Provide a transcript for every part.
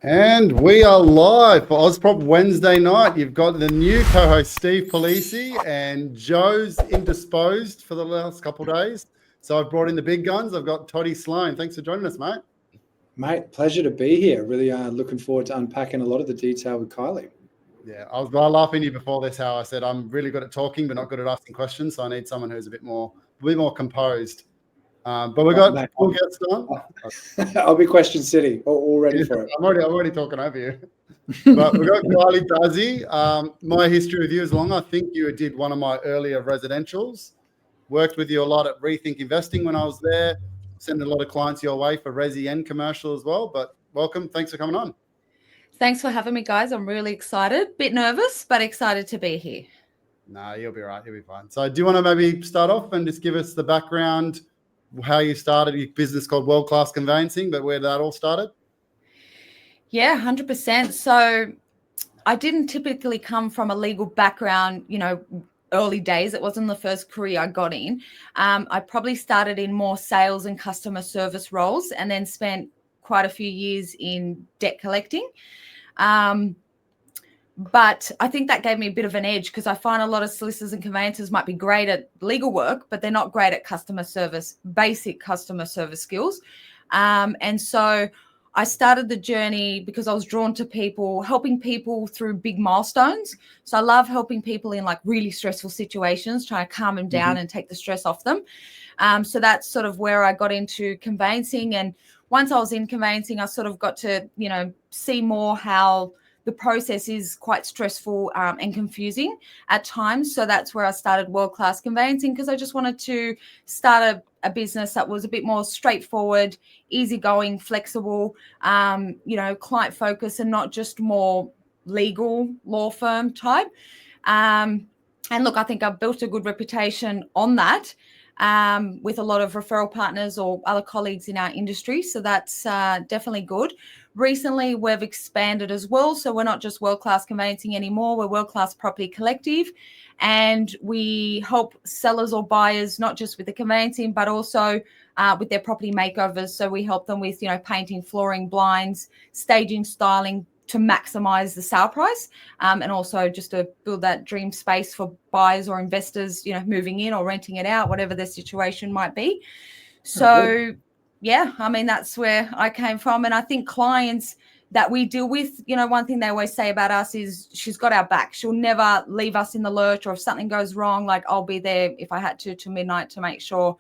And we are live for Ozprop Wednesday night. You've got the new co-host Steve Polisi, and Joe's indisposed for the last couple of days. So I've brought in the big guns. I've got Toddy Sloan. Thanks for joining us, mate. Mate, pleasure to be here. Really looking forward to unpacking a lot of the detail with Kylie. Yeah, I was laughing at you before this, how I said I'm really good at talking but not good at asking questions. So I need someone who's a bit more composed. But we'll get started. I'll be question city, all ready for it. I'm already talking over you. But we've got Kylie Bazzi. My history with you is long. I think you did one of my earlier residentials. Worked with you a lot at Rethink Investing when I was there. Sending a lot of clients your way for resi and commercial as well. But welcome. Thanks for coming on. Thanks for having me, guys. I'm really excited. Bit nervous, but excited to be here. No, you'll be right. You'll be fine. So do you want to maybe start off and just give us the background, how you started your business called World Class Conveyancing, but where that all started? Yeah, 100%. So I didn't typically come from a legal background, early days. It wasn't the first career I got in. I probably started in more sales and customer service roles and then spent quite a few years in debt collecting. But I think that gave me a bit of an edge because I find a lot of solicitors and conveyancers might be great at legal work, but they're not great at customer service, basic customer service skills. And so I started the journey because I was drawn to people, helping people through big milestones. So I love helping people in like really stressful situations, trying to calm them down and take the stress off them. So that's sort of where I got into conveyancing. And once I was in conveyancing, I sort of got to, see more how the process is quite stressful and confusing at times. So that's where I started World Class Conveyancing because I just wanted to start a business that was a bit more straightforward, easygoing, flexible, client focused and not just more legal law firm type. And look, I think I've built a good reputation on that with a lot of referral partners or other colleagues in our industry. So that's definitely good. Recently, we've expanded as well. So we're not just World Class Conveyancing anymore. We're World Class Property Collective. And we help sellers or buyers, not just with the conveyancing, but also with their property makeovers. So we help them with, painting, flooring, blinds, staging, styling to maximize the sale price. And also just to build that dream space for buyers or investors, moving in or renting it out, whatever their situation might be. So yeah, I mean, that's where I came from. And I think clients that we deal with, one thing they always say about us is she's got our back. She'll never leave us in the lurch, or if something goes wrong, like I'll be there if I had to midnight to make sure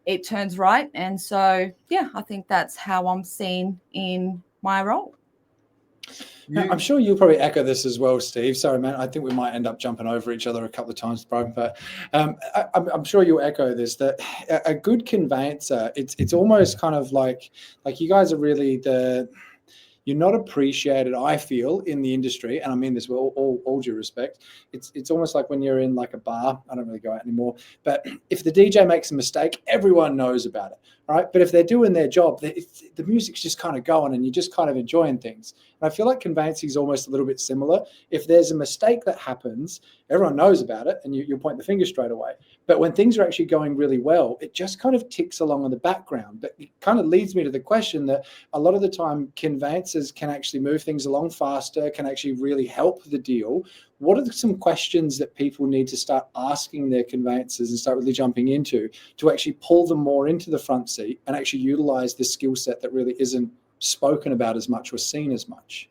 it turns right. And so, yeah, I think that's how I'm seen in my role. I'm sure you'll probably echo this as well, Steve. Sorry, man. I think we might end up jumping over each other a couple of times, bro. But I'm sure you'll echo this, that a good conveyancer, it's almost kind of like you guys are really you're not appreciated, I feel, in the industry, and I mean this with all due respect. It's almost like when you're in like a bar. I don't really go out anymore, but if the DJ makes a mistake, everyone knows about it, right? But if they're doing their job, the music's just kind of going, and you're just kind of enjoying things. And I feel like conveyancing is almost a little bit similar. If there's a mistake that happens, everyone knows about it, and you point the finger straight away. But when things are actually going really well, it just kind of ticks along in the background. But it kind of leads me to the question that a lot of the time conveyancers can actually move things along faster, can actually really help the deal. What are some questions that people need to start asking their conveyancers and start really jumping into to actually pull them more into the front seat and actually utilize the skill set that really isn't spoken about as much or seen as much?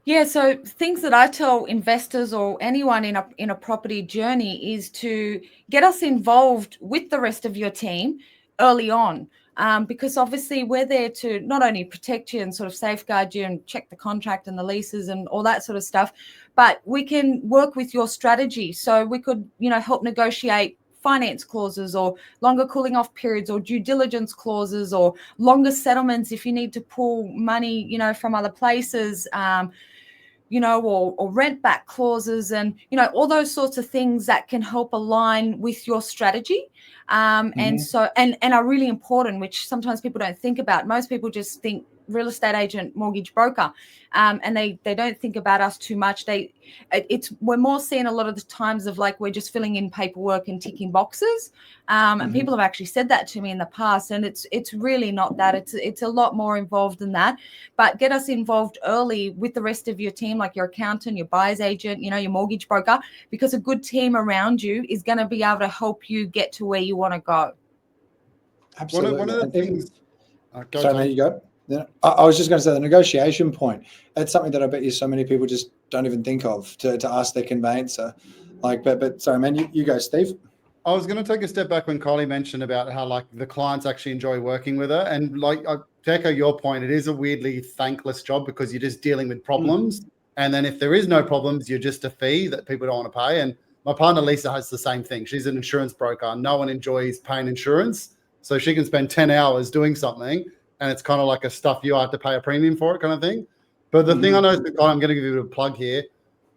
Yeah, so things that I tell investors or anyone in a property journey is to get us involved with the rest of your team early on, because obviously we're there to not only protect you and sort of safeguard you and check the contract and the leases and all that sort of stuff, but we can work with your strategy. So we could, help negotiate finance clauses or longer cooling off periods or due diligence clauses or longer settlements if you need to pull money, from other places, or rent back clauses and, all those sorts of things that can help align with your strategy. And so, and are really important, which sometimes people don't think about. Most people just think real estate agent, mortgage broker, and they don't think about us too much. We're more seeing a lot of the times of like we're just filling in paperwork and ticking boxes, and people have actually said that to me in the past, and it's really not that. It's a lot more involved than that. But get us involved early with the rest of your team, like your accountant, your buyer's agent, your mortgage broker, because a good team around you is going to be able to help you get to where you want to go. Absolutely. One of the things. Sorry, there you go. Yeah. I was just going to say the negotiation point. It's something that I bet you so many people just don't even think of to ask their conveyancer. But sorry, man, you go, Steve. I was going to take a step back when Kylie mentioned about how like the clients actually enjoy working with her, and like to echo your point, it is a weirdly thankless job because you're just dealing with problems, and then if there is no problems, you're just a fee that people don't want to pay. And my partner Lisa has the same thing. She's an insurance broker. No one enjoys paying insurance, so she can spend 10 hours doing something, and it's kind of like a stuff you have to pay a premium for it kind of thing. But the thing I know, I'm going to give you a plug here.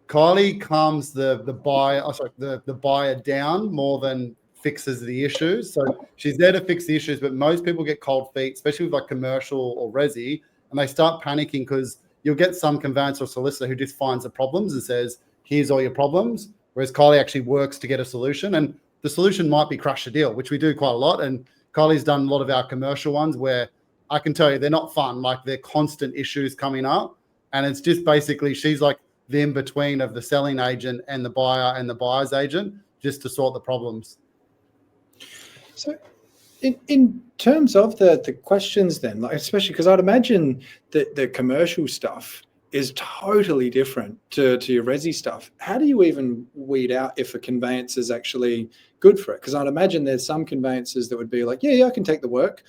Kylie calms the buyer down more than fixes the issues. So she's there to fix the issues, but most people get cold feet, especially with like commercial or resi, and they start panicking because you'll get some conveyancer or solicitor who just finds the problems and says, here's all your problems, whereas Kylie actually works to get a solution. And the solution might be crush the deal, which we do quite a lot. And Kylie's done a lot of our commercial ones where I can tell you they're not fun. Like they're constant issues coming up. And it's just basically she's like the in-between of the selling agent and the buyer and the buyer's agent just to sort the problems. So in terms of the questions then, like especially because I'd imagine that the commercial stuff is totally different to your resi stuff. How do you even weed out if a conveyance is actually good for it? Because I'd imagine there's some conveyances that would be like, yeah, I can take the work,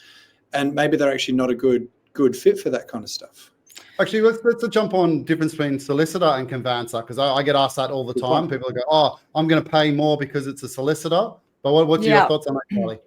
and maybe they're actually not a good fit for that kind of stuff. Actually, let's jump on difference between solicitor and conveyancer, because I get asked that all the time. People go, oh, I'm going to pay more because it's a solicitor. But what's your thoughts on that,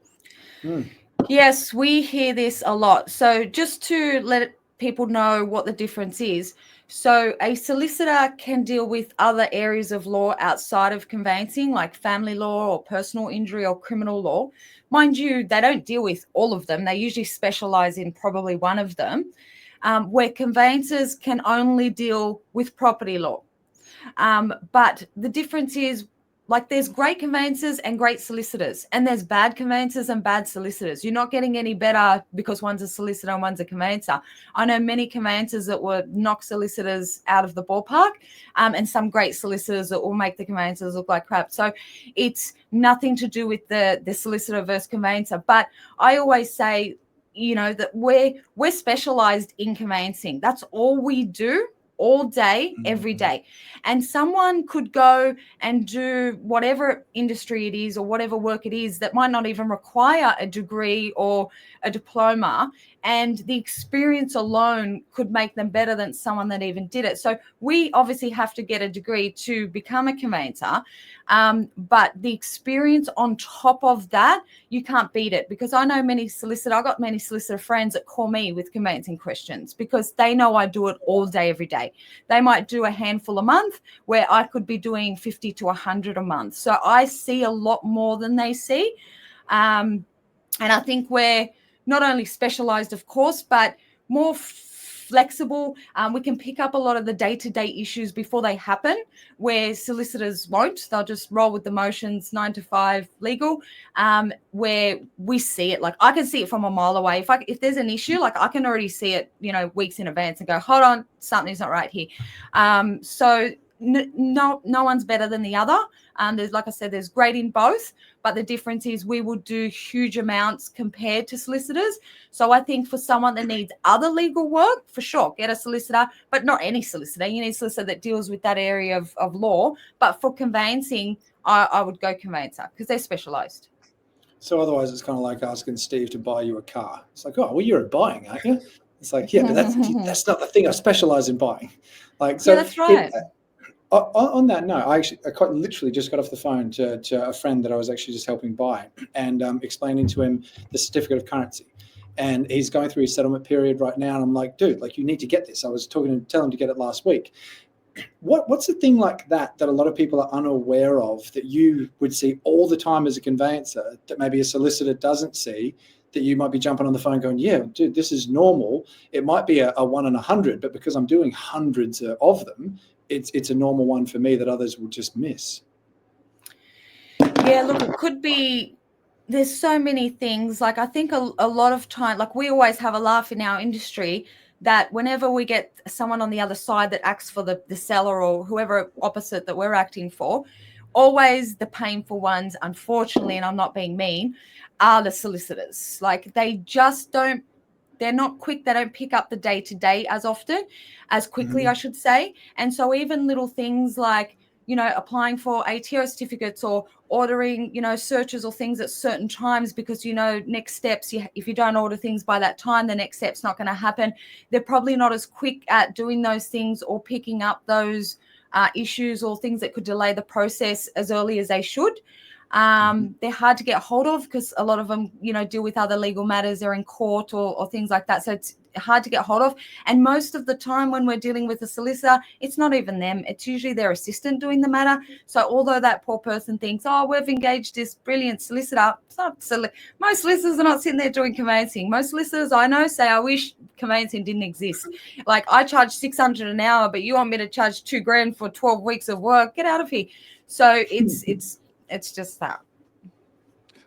Kylie? Yes, we hear this a lot. So just to let people know what the difference is. So a solicitor can deal with other areas of law outside of conveyancing, like family law or personal injury or criminal law. Mind you, they don't deal with all of them. They usually specialize in probably one of them. Where conveyancers can only deal with property law. But the difference is, like, there's great conveyancers and great solicitors, and there's bad conveyancers and bad solicitors. You're not getting any better because one's a solicitor and one's a conveyancer. I know many conveyancers that will knock solicitors out of the ballpark, and some great solicitors that will make the conveyancers look like crap. So it's nothing to do with the solicitor versus conveyancer. But I always say, that we're specialized in conveyancing. That's all we do all day, every day. And someone could go and do whatever industry it is or whatever work it is that might not even require a degree or a diploma. And the experience alone could make them better than someone that even did it. So we obviously have to get a degree to become a conveyancer. But the experience on top of that, you can't beat it, because I know I've got many solicitor friends that call me with conveyancing questions because they know I do it all day, every day. They might do a handful a month where I could be doing 50 to 100 a month. So I see a lot more than they see. And I think we're not only specialized, of course, but more flexible. We can pick up a lot of the day-to-day issues before they happen, where solicitors won't. They'll just roll with the motions, 9 to 5 legal, where we see it. Like, I can see it from a mile away. If there's an issue, like, I can already see it, weeks in advance and go, hold on, something's not right here. So no one's better than the other. There's, like I said, there's great in both, but the difference is we will do huge amounts compared to solicitors. So I think for someone that needs other legal work, for sure, get a solicitor, but not any solicitor. You need a solicitor that deals with that area of law. But for conveyancing, I would go conveyancer because they're specialized. So otherwise, it's kind of like asking Steve to buy you a car. It's like, oh, well, you're buying, aren't you? It's like, yeah, but that's not the thing I specialize in buying. Like, so yeah, that's right. On that note, I quite literally just got off the phone to a friend that I was actually just helping buy, and explaining to him the certificate of currency. And he's going through his settlement period right now. And I'm like, dude, like, you need to get this. I was tell him to get it last week. What's the thing like that a lot of people are unaware of that you would see all the time as a conveyancer that maybe a solicitor doesn't see, that you might be jumping on the phone going, yeah, dude, this is normal. It might be a 1 in 100, but because I'm doing hundreds of them, it's a normal one for me that others will just miss. Yeah, look, it could be, there's so many things. Like I think a lot of time, like we always have a laugh in our industry that whenever we get someone on the other side that acts for the seller or whoever opposite that we're acting for, always the painful ones, unfortunately, and I'm not being mean, are the solicitors. Like they just don't, they're not quick. They don't pick up the day-to-day as often, as quickly, I should say. And so even little things like, you know, applying for ATO certificates or ordering, you know, searches or things at certain times because, you know, next steps, if you don't order things by that time, the next step's not going to happen. They're probably not as quick at doing those things or picking up those issues or things that could delay the process as early as they should. They're hard to get hold of because a lot of them, you know, deal with other legal matters. They're in court or things like that. So it's hard to get hold of. And most of the time when we're dealing with a solicitor, it's not even them. It's usually their assistant doing the matter. So although that poor person thinks, oh, we've engaged this brilliant solicitor, it's not most solicitors are not sitting there doing conveyancing. Most solicitors I know say, I wish conveyancing didn't exist. Like I charge $600 an hour, but you want me to charge $2,000 for 12 weeks of work? Get out of here. So it's just that.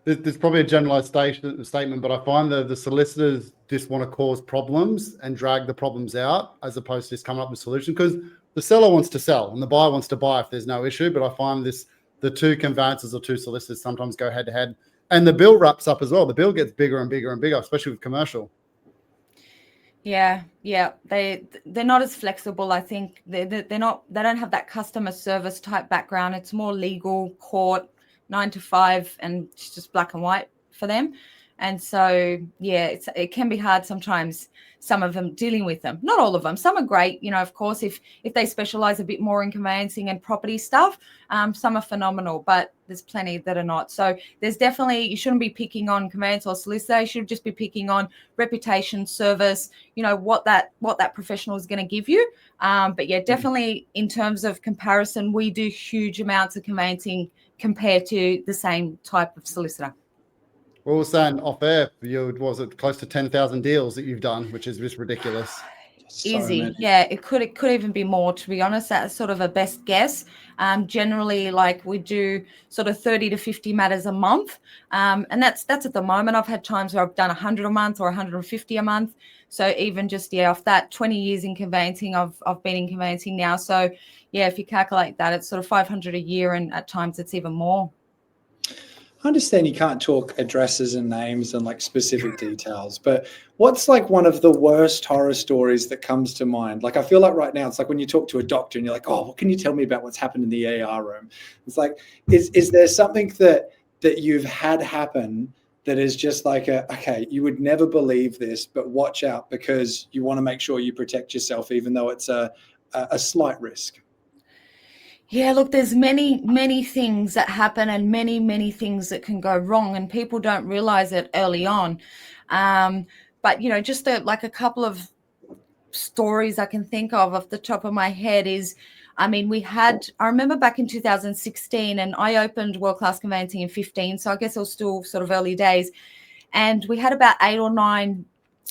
There's probably a generalized statement, but I find that the solicitors just want to cause problems and drag the problems out as opposed to just coming up with a solution, because the seller wants to sell and the buyer wants to buy if there's no issue. But I find the two conveyancers or two solicitors sometimes go head to head, and the bill wraps up as well. The bill gets bigger and bigger and bigger, especially with commercial. Yeah. They're not as flexible. I think they don't have that customer service type background. It's more legal, court, 9 to 5, and it's just black and white for them. And so, yeah, it can be hard sometimes, some of them dealing with them. Not all of them. Some are great. You know, of course, if they specialize a bit more in conveyancing and property stuff, some are phenomenal, but there's plenty that are not. So there's definitely, you shouldn't be picking on conveyance or solicitor. You should just be picking on reputation, service, you know, what that professional is going to give you. But yeah, definitely in terms of comparison, we do huge amounts of conveyancing compared to the same type of solicitor. We're all saying off air, was it close to 10,000 deals that you've done, which is just ridiculous. Easy. Yeah, it could even be more, to be honest. That's sort of a best guess. Generally, like we do sort of 30 to 50 matters a month. And that's at the moment. I've had times where I've done 100 a month or 150 a month. So even just, off that 20 years in conveyancing, I've been in conveyancing now. So yeah, if you calculate that, it's sort of 500 a year, and at times it's even more. I understand you can't talk addresses and names and like specific details, but what's like one of the worst horror stories that comes to mind? Like, I feel like right now, it's like when you talk to a doctor and you're like, oh, what can you tell me about what's happened in the AR room? It's like, is there something that you've had happen that is just like, okay, you would never believe this, but watch out because you want to make sure you protect yourself, even though it's a slight risk? Yeah, look, there's many things that happen and many things that can go wrong, and people don't realize it early on. But, just like a couple of stories I can think of off the top of my head is, I remember back in 2016, and I opened World Class Conveyancing in 15. So I guess it was still sort of early days. And we had about 8 or 9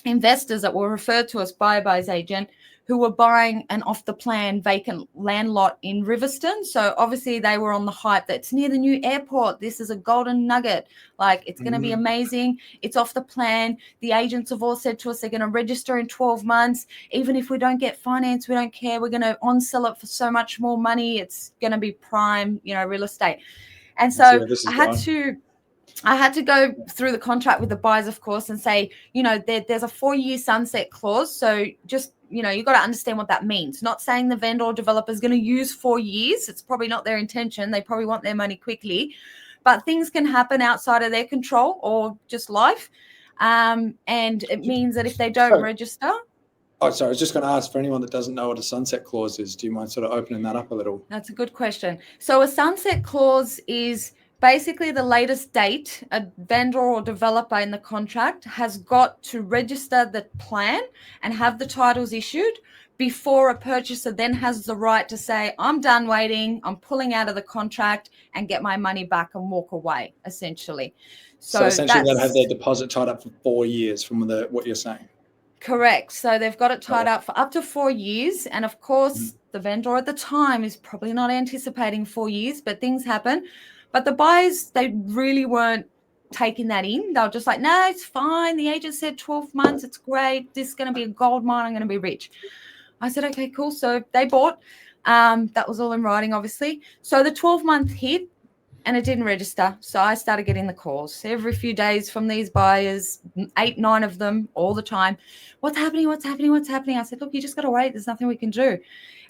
investors that were referred to us by a buyer's agent who were buying an off-the-plan vacant land lot in Riverstone. So obviously they were on the hype that's near the new airport. This is a golden nugget. Like, it's going to be amazing. It's off the plan. The agents have all said to us they're going to register in 12 months. Even if we don't get finance, we don't care. We're going to on-sell it for so much more money. It's going to be prime, real estate. And so I had to go through the contract with the buyers, of course, and say, there's a 4-year sunset clause. So just, you've got to understand what that means. Not saying the vendor or developer is going to use 4 years. It's probably not their intention. They probably want their money quickly. But things can happen outside of their control or just life. And it means that if they don't register. Oh, sorry. I was just going to ask, for anyone that doesn't know what a sunset clause is, do you mind sort of opening that up a little? That's a good question. So a sunset clause is basically the latest date a vendor or developer in the contract has got to register the plan and have the titles issued before a purchaser then has the right to say, I'm done waiting, I'm pulling out of the contract and get my money back and walk away, essentially. So essentially they'll have their deposit tied up for 4 years from what you're saying. Correct. So they've got it tied up for up to 4 years. And of course, the vendor at the time is probably not anticipating 4 years, but things happen. But the buyers, they really weren't taking that in. They were just like, no, it's fine. The agent said 12 months. It's great. This is going to be a gold mine. I'm going to be rich. I said, okay, cool. So they bought. That was all in writing, obviously. So the 12-month hit, and it didn't register. So I started getting the calls every few days from these buyers, 8, 9 of them all the time. What's happening? What's happening? What's happening? I said, look, you just got to wait. There's nothing we can do.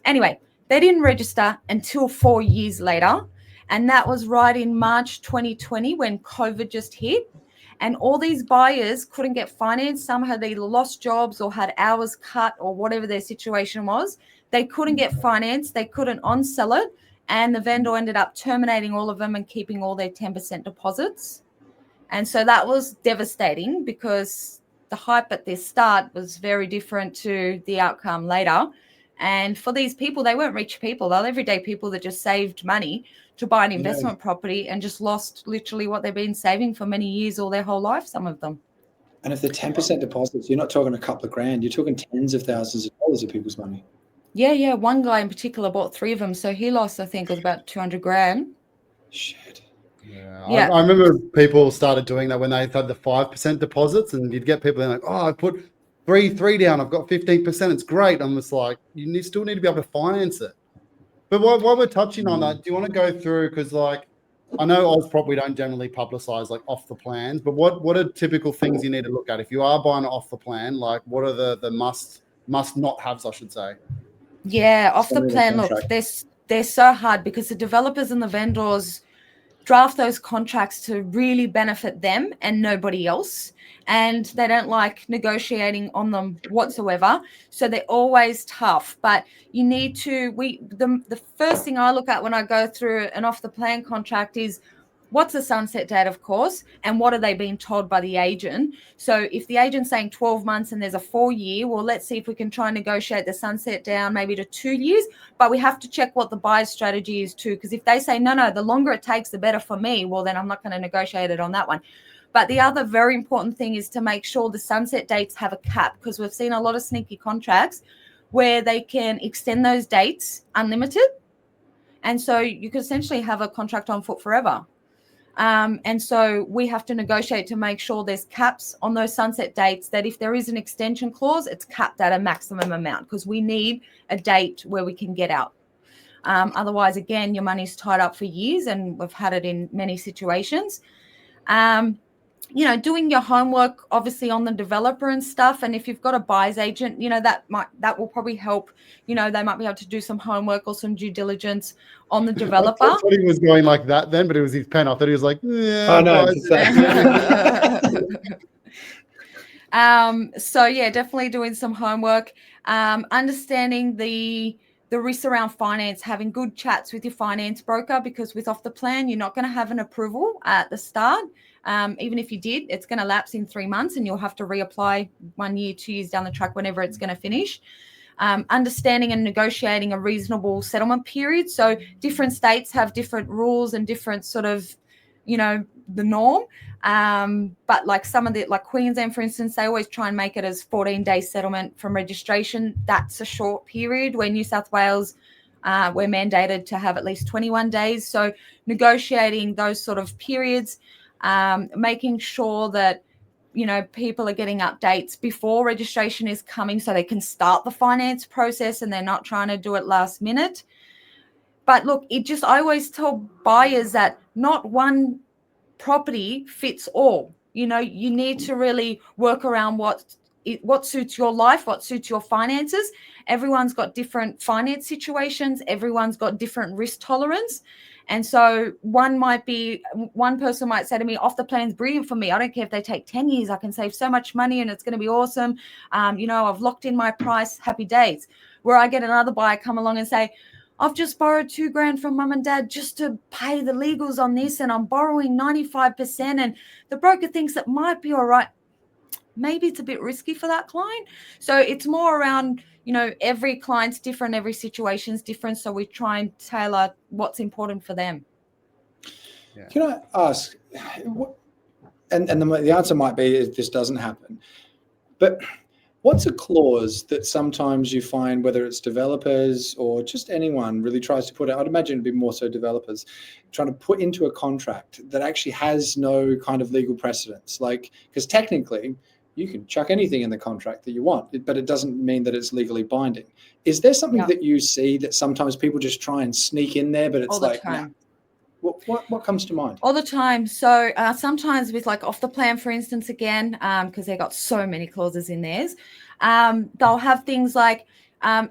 Anyway, they didn't register until 4 years later. And that was right in March 2020 when COVID just hit. And all these buyers couldn't get financed. Some had either lost jobs or had hours cut or whatever their situation was. They couldn't get financed. They couldn't on-sell it. And the vendor ended up terminating all of them and keeping all their 10% deposits. And so that was devastating because the hype at their start was very different to the outcome later. And for these people, they weren't rich people. They were everyday people that just saved money to buy an investment property and just lost literally what they've been saving for many years or their whole life, some of them. And if they're 10% deposits, you're not talking a couple of grand. You're talking tens of thousands of dollars of people's money. Yeah. One guy in particular bought 3 of them. So he lost, I think, it was about 200 grand. Shit. Yeah. I remember people started doing that when they had the 5% deposits, and you'd get people like, oh, I put three down. I've got 15%. It's great. I'm just like, you still need to be able to finance it. But while we're touching on that, do you want to go through, because like, I know OzProp, we don't generally publicize like off the plans, but what are typical things you need to look at if you are buying off the plan? Like, what are the must not haves, I should say? Yeah, off the plan. Look, they're so hard because the developers and the vendors draft those contracts to really benefit them and nobody else. And they don't like negotiating on them whatsoever. So they're always tough. But you need to, the first thing I look at when I go through an off the plan contract is what's the sunset date, of course, and what are they being told by the agent? So if the agent's saying 12 months and there's a 4-year, well, let's see if we can try and negotiate the sunset down maybe to 2 years. But we have to check what the buyer's strategy is too, because if they say, no, the longer it takes, the better for me, well, then I'm not going to negotiate it on that one. But the other very important thing is to make sure the sunset dates have a cap, because we've seen a lot of sneaky contracts where they can extend those dates unlimited. And so you could essentially have a contract on foot forever. And so we have to negotiate to make sure there's caps on those sunset dates, that if there is an extension clause, it's capped at a maximum amount, because we need a date where we can get out. Otherwise, again, your money's tied up for years, and we've had it in many situations. Doing your homework, obviously, on the developer and stuff. And if you've got a buyer's agent, that will probably help. They might be able to do some homework or some due diligence on the developer. I thought he was going like that then, but it was his pen. I thought he was like, yeah. Oh, no. So yeah, definitely doing some homework, understanding the risks around finance, having good chats with your finance broker, because with off the plan, you're not going to have an approval at the start. Even if you did, it's going to lapse in 3 months and you'll have to reapply 1 year, 2 years down the track, whenever it's going to finish. Understanding and negotiating a reasonable settlement period. So different states have different rules and different sort of, the norm. But like some of like Queensland, for instance, they always try and make it as 14-day settlement from registration. That's a short period, where New South Wales, we're mandated to have at least 21 days. So negotiating those sort of periods, making sure that, people are getting updates before registration is coming so they can start the finance process and they're not trying to do it last minute. But look, I always tell buyers that not one property fits all. You need to really work around what suits your life, what suits your finances. Everyone's got different finance situations. Everyone's got different risk tolerance. And so one person might say to me, off the plan's brilliant for me. I don't care if they take 10 years. I can save so much money and it's going to be awesome. I've locked in my price, happy days. Where I get another buyer come along and say, I've just borrowed $2,000 from mum and dad just to pay the legals on this, and I'm borrowing 95%, and the broker thinks it might be all right. Maybe it's a bit risky for that client. So it's more around, every client's different, every situation's different. So we try and tailor what's important for them. Yeah. Can I ask, and the answer might be this doesn't happen. But what's a clause that sometimes you find, whether it's developers or just anyone really tries to put out, I'd imagine it'd be more so developers, trying to put into a contract that actually has no kind of legal precedence? Like, because technically you can chuck anything in the contract that you want, but it doesn't mean that it's legally binding. Is there something that you see that sometimes people just try and sneak in there, but it's like, nah. What comes to mind? All the time. So sometimes with like off the plan, for instance, again, because they got so many clauses in theirs, they'll have things like,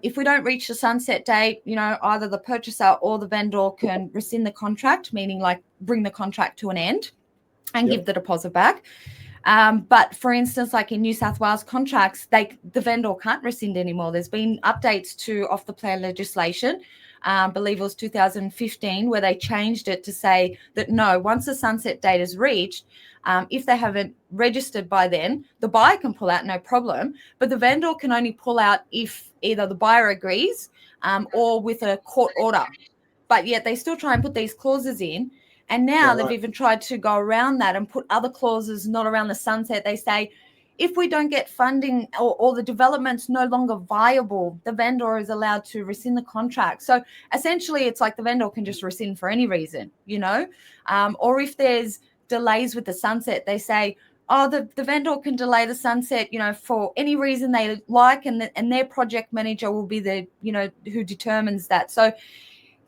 if we don't reach the sunset date, either the purchaser or the vendor can rescind the contract, meaning like bring the contract to an end and give the deposit back. But for instance, like in New South Wales contracts, the vendor can't rescind anymore. There's been updates to off the plan legislation. I believe it was 2015, where they changed it to say that no, once the sunset date is reached, if they haven't registered by then, the buyer can pull out, no problem. But the vendor can only pull out if either the buyer agrees or with a court order. But yet they still try and put these clauses in. And now they've even tried to go around that and put other clauses not around the sunset. They say, if we don't get funding or the development's no longer viable, the vendor is allowed to rescind the contract. So essentially, it's like the vendor can just rescind for any reason, or if there's delays with the sunset, they say, oh, the vendor can delay the sunset, for any reason they like, and their project manager will be the, who determines that. So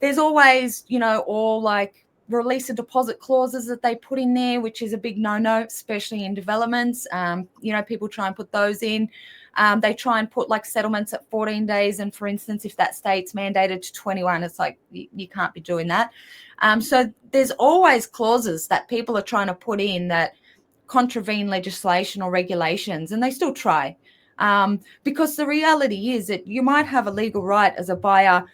there's always, all like release of deposit clauses that they put in there, which is a big no-no, especially in developments. People try and put those in. They try and put like settlements at 14 days. And for instance, if that state's mandated to 21, it's like, you can't be doing that. So there's always clauses that people are trying to put in that contravene legislation or regulations, and they still try. Because the reality is that you might have a legal right as a buyer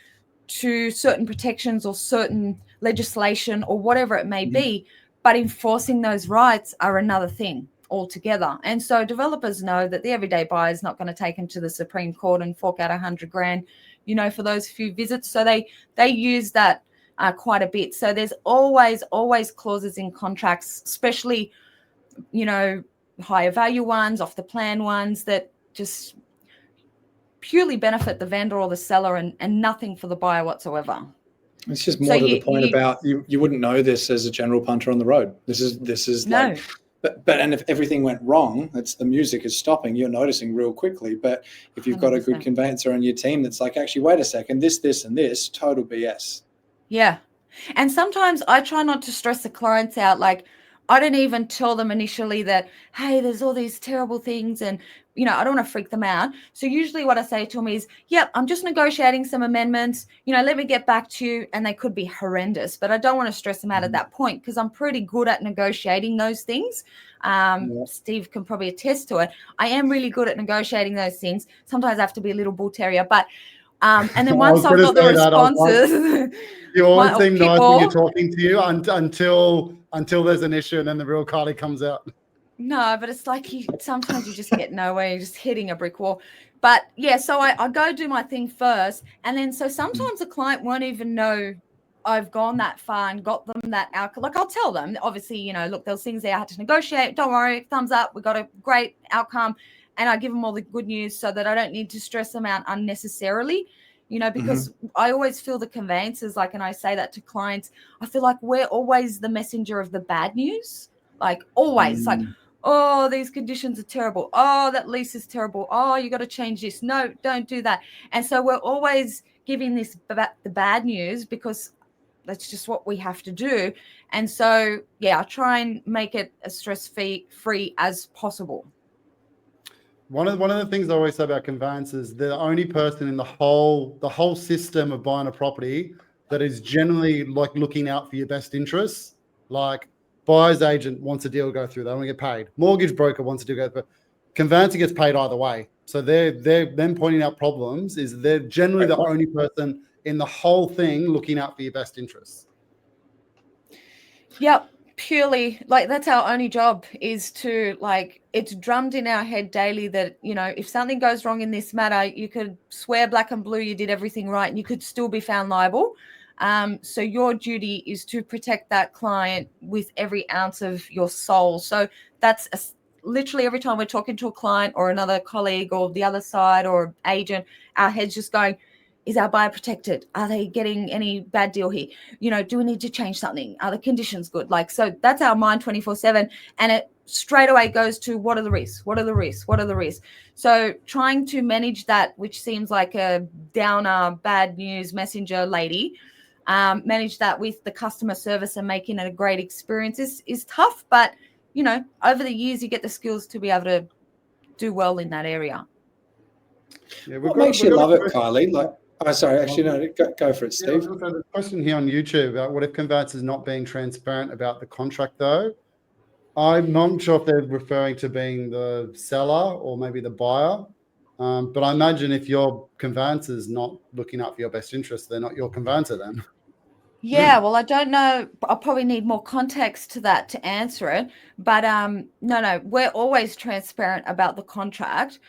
to certain protections or certain legislation or whatever it may be, but enforcing those rights are another thing altogether. And so developers know that the everyday buyer is not going to take them to the Supreme Court and fork out $100,000, for those few visits. So they use that quite a bit. So there's always clauses in contracts, especially, higher value ones, off the plan ones, that just purely benefit the vendor or the seller and nothing for the buyer whatsoever. It's just more to the point about you wouldn't know this as a general punter on the road. This is no. But and if everything went wrong, it's the music is stopping, you're noticing real quickly. But if you've got 100%. A good conveyancer on your team that's like, actually, wait a second, this and this, total BS. Yeah. And sometimes I try not to stress the clients out. Like, I don't even tell them initially that, hey, there's all these terrible things, and I don't want to freak them out. So usually what I say to them is, yep, I'm just negotiating some amendments, let me get back to you. And they could be horrendous, but I don't want to stress them out at that point, because I'm pretty good at negotiating those things. Steve can probably attest to it. I am really good at negotiating those things. Sometimes I have to be a little bull terrier, but and then once I've got the responses, you always seem nice when you're talking to you until there's an issue, and then the real Carly comes out. No, but it's like sometimes you just get nowhere. You're just hitting a brick wall. But yeah, so I go do my thing first, and then so sometimes the client won't even know I've gone that far and got them that outcome. Like, I'll tell them, obviously, look, there's things there I had to negotiate. Don't worry, thumbs up. We got a great outcome. And I give them all the good news so that I don't need to stress them out unnecessarily, because I always feel the conveyancers, like, and I say that to clients, I feel like we're always the messenger of the bad news. Like, always, like, oh, these conditions are terrible. Oh, that lease is terrible. Oh, you got to change this. No, don't do that. And so we're always giving the bad news, because that's just what we have to do. And so, yeah, I try and make it as stress-free as possible. One of the things I always say about conveyancers, they're the only person in the whole system of buying a property that is generally like looking out for your best interests. Like, buyer's agent wants a deal to go through, they want to get paid. Mortgage broker wants a deal to go through. Conveyancer gets paid either way. So they're them pointing out problems is they're generally the only person in the whole thing looking out for your best interests. Yep. Purely, like, that's our only job, is to, like, it's drummed in our head daily that, if something goes wrong in this matter, you could swear black and blue you did everything right and you could still be found liable. So your duty is to protect that client with every ounce of your soul. So that's literally every time we're talking to a client or another colleague or the other side or agent, our head's just going, is our buyer protected? Are they getting any bad deal here? Do we need to change something? Are the conditions good? So that's our mind 24/7. And it straight away goes to what are the risks? What are the risks? What are the risks? So trying to manage that, which seems like a downer, bad news messenger lady, manage that with the customer service and making it a great experience is tough. But, over the years, you get the skills to be able to do well in that area. Yeah, what makes you love it, Kylie? Sorry, actually, no, go for it, Steve. There's a question here on YouTube about what if conveyancers not being transparent about the contract, though? I'm not sure if they're referring to being the seller or maybe the buyer. But I imagine if your conveyancer's not looking out for your best interest, they're not your conveyancer then. Yeah, well, I don't know. I'll probably need more context to that to answer it. But no, we're always transparent about the contract.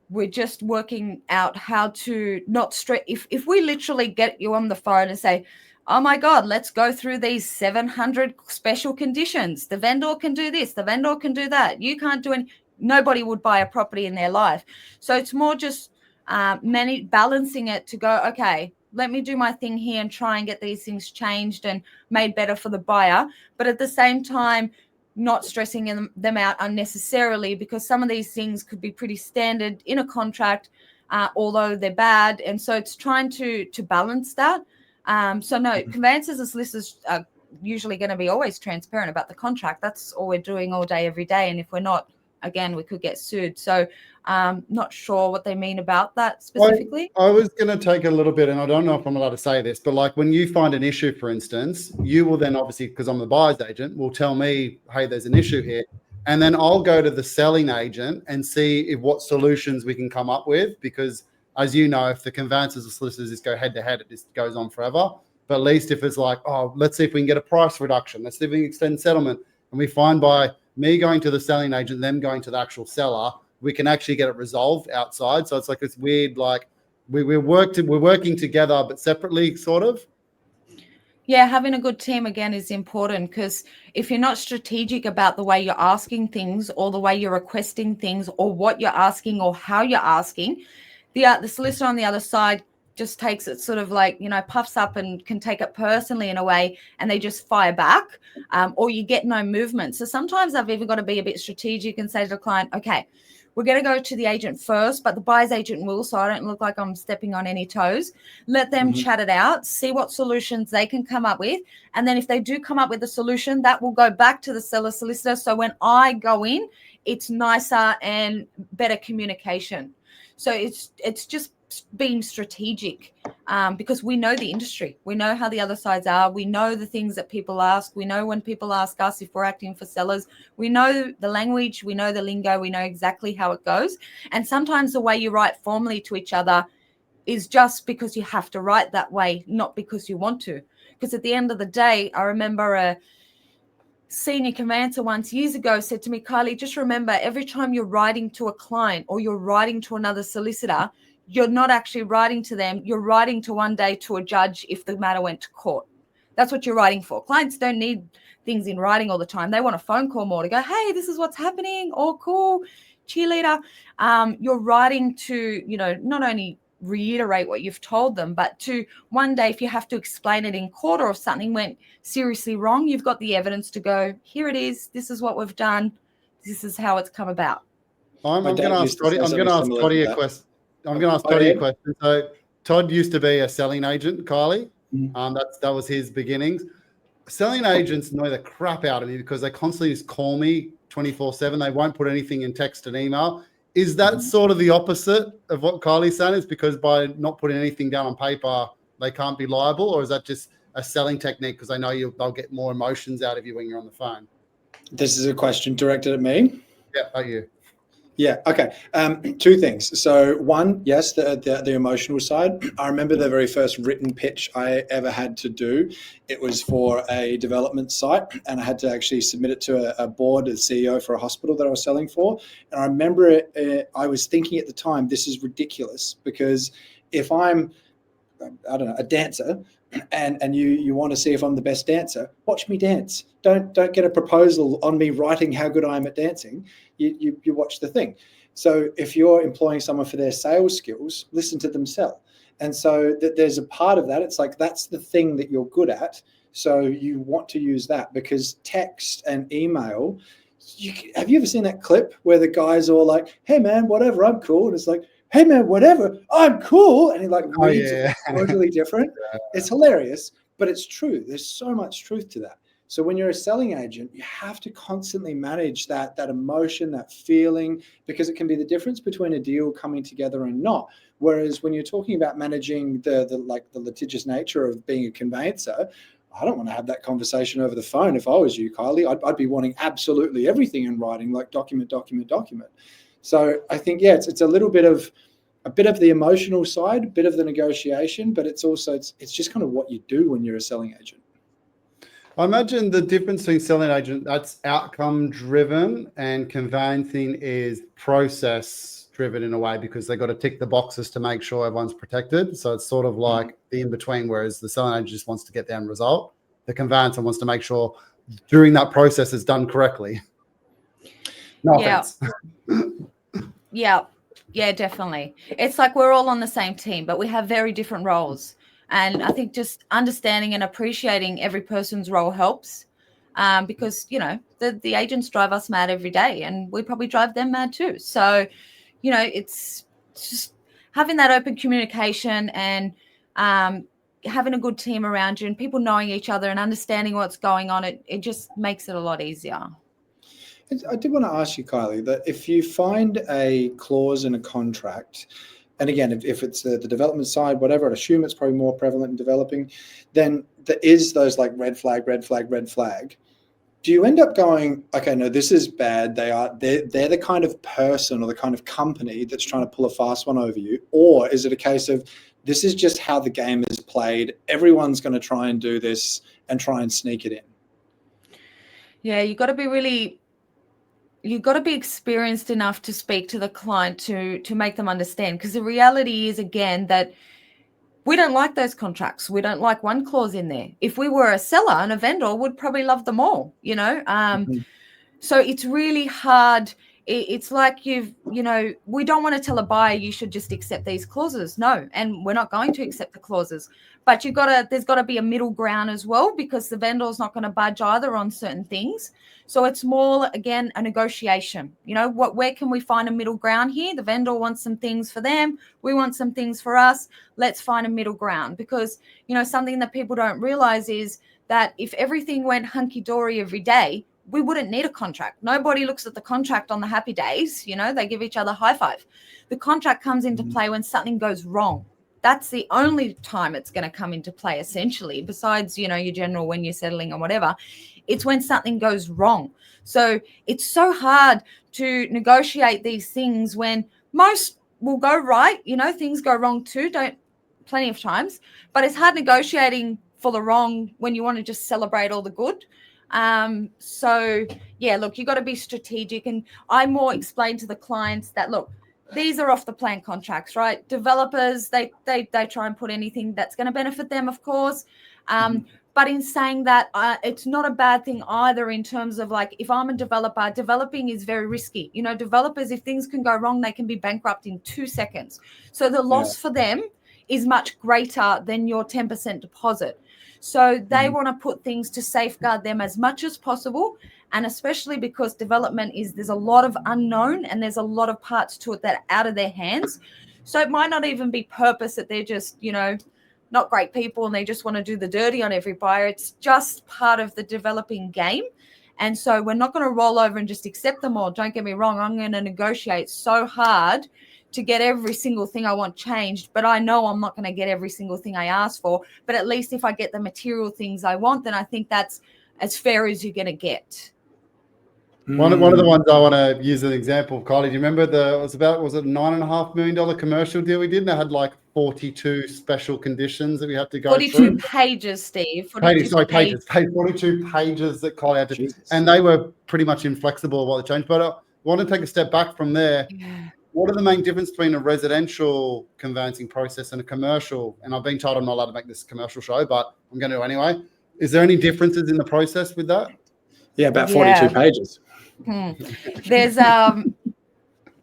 We're just working out how to not stress. If we literally get you on the phone and say, oh my God, let's go through these 700 special conditions. The vendor can do this, the vendor can do that. You can't do any. Nobody would buy a property in their life. So it's more just balancing it to go, okay, let me do my thing here and try and get these things changed and made better for the buyer. But at the same time, not stressing them out unnecessarily, because some of these things could be pretty standard in a contract, although they're bad. And so it's trying to balance that. So no, conveyancers and solicitors are usually going to be always transparent about the contract. That's all we're doing all day, every day. And if we're not, again, we could get sued. So not sure what they mean about that specifically. I was going to take a little bit, and I don't know if I'm allowed to say this, but when you find an issue, for instance, you will then obviously, because I'm the buyer's agent, will tell me, hey, there's an issue here. And then I'll go to the selling agent and see what solutions we can come up with, because as you know, if the conveyancers or solicitors just go head to head, it just goes on forever. But at least if it's let's see if we can get a price reduction. Let's see if we can extend settlement. And we find by me going to the selling agent, them going to the actual seller, we can actually get it resolved outside. So it's this weird, we're working together, but separately, sort of. Yeah, having a good team, again, is important, because if you're not strategic about the way you're asking things or the way you're requesting things or what you're asking or how you're asking, the solicitor on the other side just takes it sort of puffs up and can take it personally in a way, and they just fire back, or you get no movement. So sometimes I've even got to be a bit strategic and say to the client, okay, we're going to go to the agent first, but the buyer's agent will, so I don't look like I'm stepping on any toes. Let them chat it out, see what solutions they can come up with. And then if they do come up with a solution, that will go back to the seller solicitor. So when I go in, it's nicer and better communication. So it's just being strategic, because we know the industry. We know how the other sides are. We know the things that people ask. We know when people ask us if we're acting for sellers. We know the language. We know the lingo. We know exactly how it goes. And sometimes the way you write formally to each other is just because you have to write that way, not because you want to. Because at the end of the day, I remember a senior conveyancer once years ago said to me, Kylie, just remember, every time you're writing to a client or you're writing to another solicitor, you're not actually writing to them. You're writing to one day to a judge if the matter went to court. That's what you're writing for. Clients don't need things in writing all the time. They want a phone call more to go, hey, this is what's happening. Oh, cool. Cheerleader. You're writing to, not only reiterate what you've told them, but to one day, if you have to explain it in court or if something went seriously wrong, you've got the evidence to go, here it is. This is what we've done. This is how it's come about. I'm going to ask Toddy a question. I'm going to ask Toddy a question. So Todd used to be a selling agent, Kylie. That was his beginnings. Selling agents annoy the crap out of me because they constantly just call me 24/7. They won't put anything in text and email. Is that sort of the opposite of what Kylie's saying? Is because by not putting anything down on paper, they can't be liable? Or is that just a selling technique because they know they'll get more emotions out of you when you're on the phone? This is a question directed at me. Yeah, at you. Yeah. Okay. Two things. So one, yes, the emotional side. I remember the very first written pitch I ever had to do. It was for a development site, and I had to actually submit it to a board, a CEO for a hospital that I was selling for. And I remember I was thinking at the time, this is ridiculous, because if I'm, I don't know, a dancer, and you want to see if I'm the best dancer, watch me dance. Don't get a proposal on me writing how good I am at dancing. You watch the thing. So if you're employing someone for their sales skills, listen to them sell. And so there's a part of that. It's like, that's the thing that you're good at. So you want to use that, because text and email, have you ever seen that clip where the guys are all like, hey man, whatever, I'm cool. And it's like, hey man, whatever, I'm cool. And he like reads it totally different. It's hilarious, but it's true. There's so much truth to that. So when you're a selling agent, you have to constantly manage that emotion, that feeling, because it can be the difference between a deal coming together and not. Whereas when you're talking about managing the litigious nature of being a conveyancer, I don't want to have that conversation over the phone. If I was you, Kylie, I'd be wanting absolutely everything in writing, like document. So I think, it's a little bit of the emotional side, a bit of the negotiation, but it's also, it's just kind of what you do when you're a selling agent. I imagine the difference between selling agent, that's outcome driven, and conveyancing is process driven in a way, because they got to tick the boxes to make sure everyone's protected. So it's sort of like the in between, whereas the selling agent just wants to get the end result. The conveyancer wants to make sure during that process is done correctly. No offense. Yeah, definitely. It's like we're all on the same team, but we have very different roles. And I think just understanding and appreciating every person's role helps, because, the agents drive us mad every day, and we probably drive them mad too. So, it's just having that open communication and having a good team around you and people knowing each other and understanding what's going on. It just makes it a lot easier. I did want to ask you, Kylie, that if you find a clause in a contract, and again, if it's the development side, whatever, I'd assume it's probably more prevalent in developing, then there is those like red flag. Do you end up going, okay, no, this is bad. They're the kind of person or the kind of company that's trying to pull a fast one over you? Or is it a case of, this is just how the game is played, everyone's going to try and do this and try and sneak it in? Yeah, you've got to be experienced enough to speak to the client to make them understand, because the reality is, again, that we don't like those contracts. We don't like one clause in there. If we were a seller and a vendor, would probably love them all, So it's really hard. It's like we don't want to tell a buyer you should just accept these clauses. No, and we're not going to accept the clauses. But there's got to be a middle ground as well, because the vendor's not going to budge either on certain things. So it's more, again, a negotiation. Where can we find a middle ground here? The vendor wants some things for them. We want some things for us. Let's find a middle ground, because, something that people don't realize is that if everything went hunky-dory every day, we wouldn't need a contract. Nobody looks at the contract on the happy days. They give each other a high five. The contract comes into play when something goes wrong. That's the only time it's going to come into play, essentially, besides, your general when you're settling or whatever. It's when something goes wrong. So it's so hard to negotiate these things when most will go right. Things go wrong too, plenty of times. But it's hard negotiating for the wrong when you want to just celebrate all the good. Look, you got to be strategic. And I more explain to the clients that, look, these are off the plan contracts, right? Developers, they try and put anything that's going to benefit them, of course. But in saying that, it's not a bad thing either, in terms of, like, if I'm a developer, developing is very risky. Developers, if things can go wrong, they can be bankrupt in 2 seconds. So the loss for them is much greater than your 10% deposit. So they want to put things to safeguard them as much as possible. And especially because development there's a lot of unknown, and there's a lot of parts to it that are out of their hands. So it might not even be purpose that they're just, not great people and they just want to do the dirty on every buyer. It's just part of the developing game. And so we're not going to roll over and just accept them all. Don't get me wrong. I'm going to negotiate so hard to get every single thing I want changed, but I know I'm not going to get every single thing I ask for. But at least if I get the material things I want, then I think that's as fair as you're going to get. One of the ones I want to use as an example, Kylie, do you remember was it $9.5 million commercial deal we did? And it had like 42 special conditions that we had to go 42 through. pages, Steve. 42 pages that Kylie had to, Jesus. and they were pretty much inflexible while they changed. But I want to take a step back from there. Yeah. what are the main difference between a residential conveyancing process and a commercial? And I've been told I'm not allowed to make this commercial show, but I'm going to anyway. Is there any differences in the process with that? Yeah, about 42 pages. There's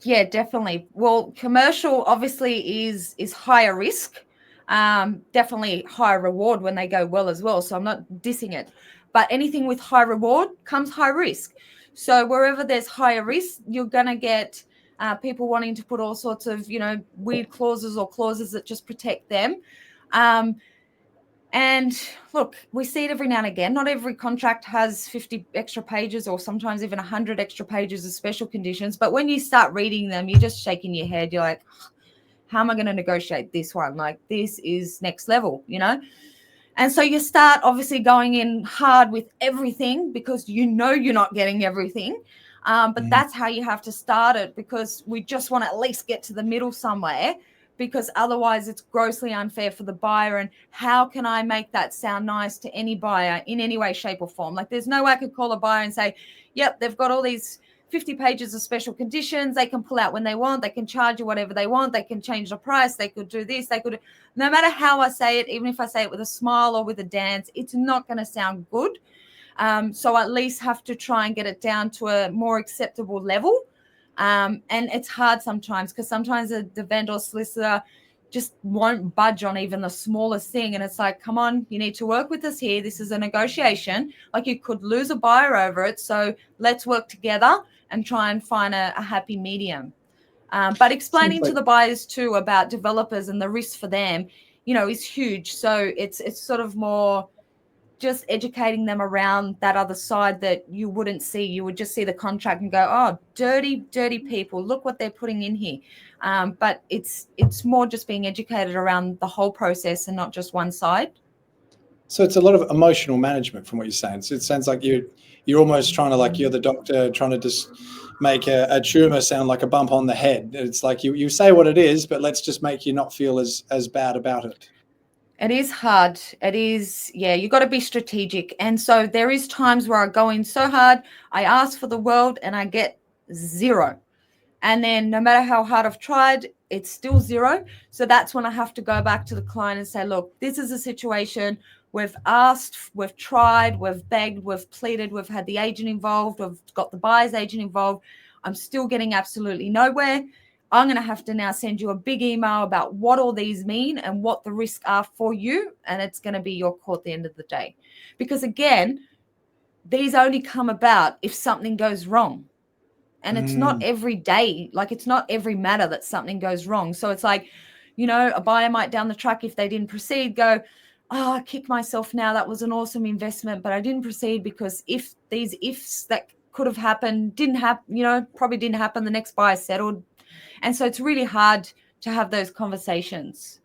yeah, definitely. Well, commercial obviously is higher risk, definitely higher reward when they go well as well. So I'm not dissing it, but anything with high reward comes high risk. So wherever there's higher risk, you're gonna get people wanting to put all sorts of weird clauses or clauses that just protect them. And look, we see it every now and again. Not every contract has 50 extra pages or sometimes even 100 extra pages of special conditions. But when you start reading them, you're just shaking your head. You're like, how am I going to negotiate this one? Like, this is next level, And so you start obviously going in hard with everything because you're not getting everything. But that's how you have to start it, because we just want to at least get to the middle somewhere, because otherwise it's grossly unfair for the buyer. And how can I make that sound nice to any buyer in any way, shape or form? Like, there's no way I could call a buyer and say, yep, they've got all these 50 pages of special conditions. They can pull out when they want. They can charge you whatever they want. They can change the price. They could do this. They could, no matter how I say it, even if I say it with a smile or with a dance, it's not going to sound good. So I at least have to try and get it down to a more acceptable level. And it's hard sometimes, because sometimes the vendor solicitor just won't budge on even the smallest thing. And it's like, come on, you need to work with us here. This is a negotiation. Like, you could lose a buyer over it. So let's work together and try and find a happy medium. But explaining to the buyers too about developers and the risk for them, is huge. So it's sort of more just educating them around that other side that you wouldn't see. You would just see the contract and go, oh, dirty people, look what they're putting in here. But it's more just being educated around the whole process and not just one side. So it's a lot of emotional management from what you're saying. So it sounds like you're almost trying to, like, you're the doctor trying to just make a tumor sound like a bump on the head. It's like you say what it is, but let's just make you not feel as bad about it. It is hard. It is, yeah, you got to be strategic. And so there is times where I go in so hard, I ask for the world and I get zero. And then no matter how hard I've tried, it's still zero. So that's when I have to go back to the client and say, look, this is a situation. We've asked, we've tried, we've begged, we've pleaded, we've had the agent involved, we've got the buyer's agent involved. I'm still getting absolutely nowhere. I'm going to have to now send you a big email about what all these mean and what the risks are for you. And it's going to be your call at the end of the day. Because again, these only come about if something goes wrong. And it's not every day, like, it's not every matter that something goes wrong. So it's like, a buyer might down the track, if they didn't proceed, go, oh, I kick myself now. That was an awesome investment, but I didn't proceed because if these ifs that could have happened didn't happen, probably didn't happen, the next buyer settled. And so it's really hard to have those conversations.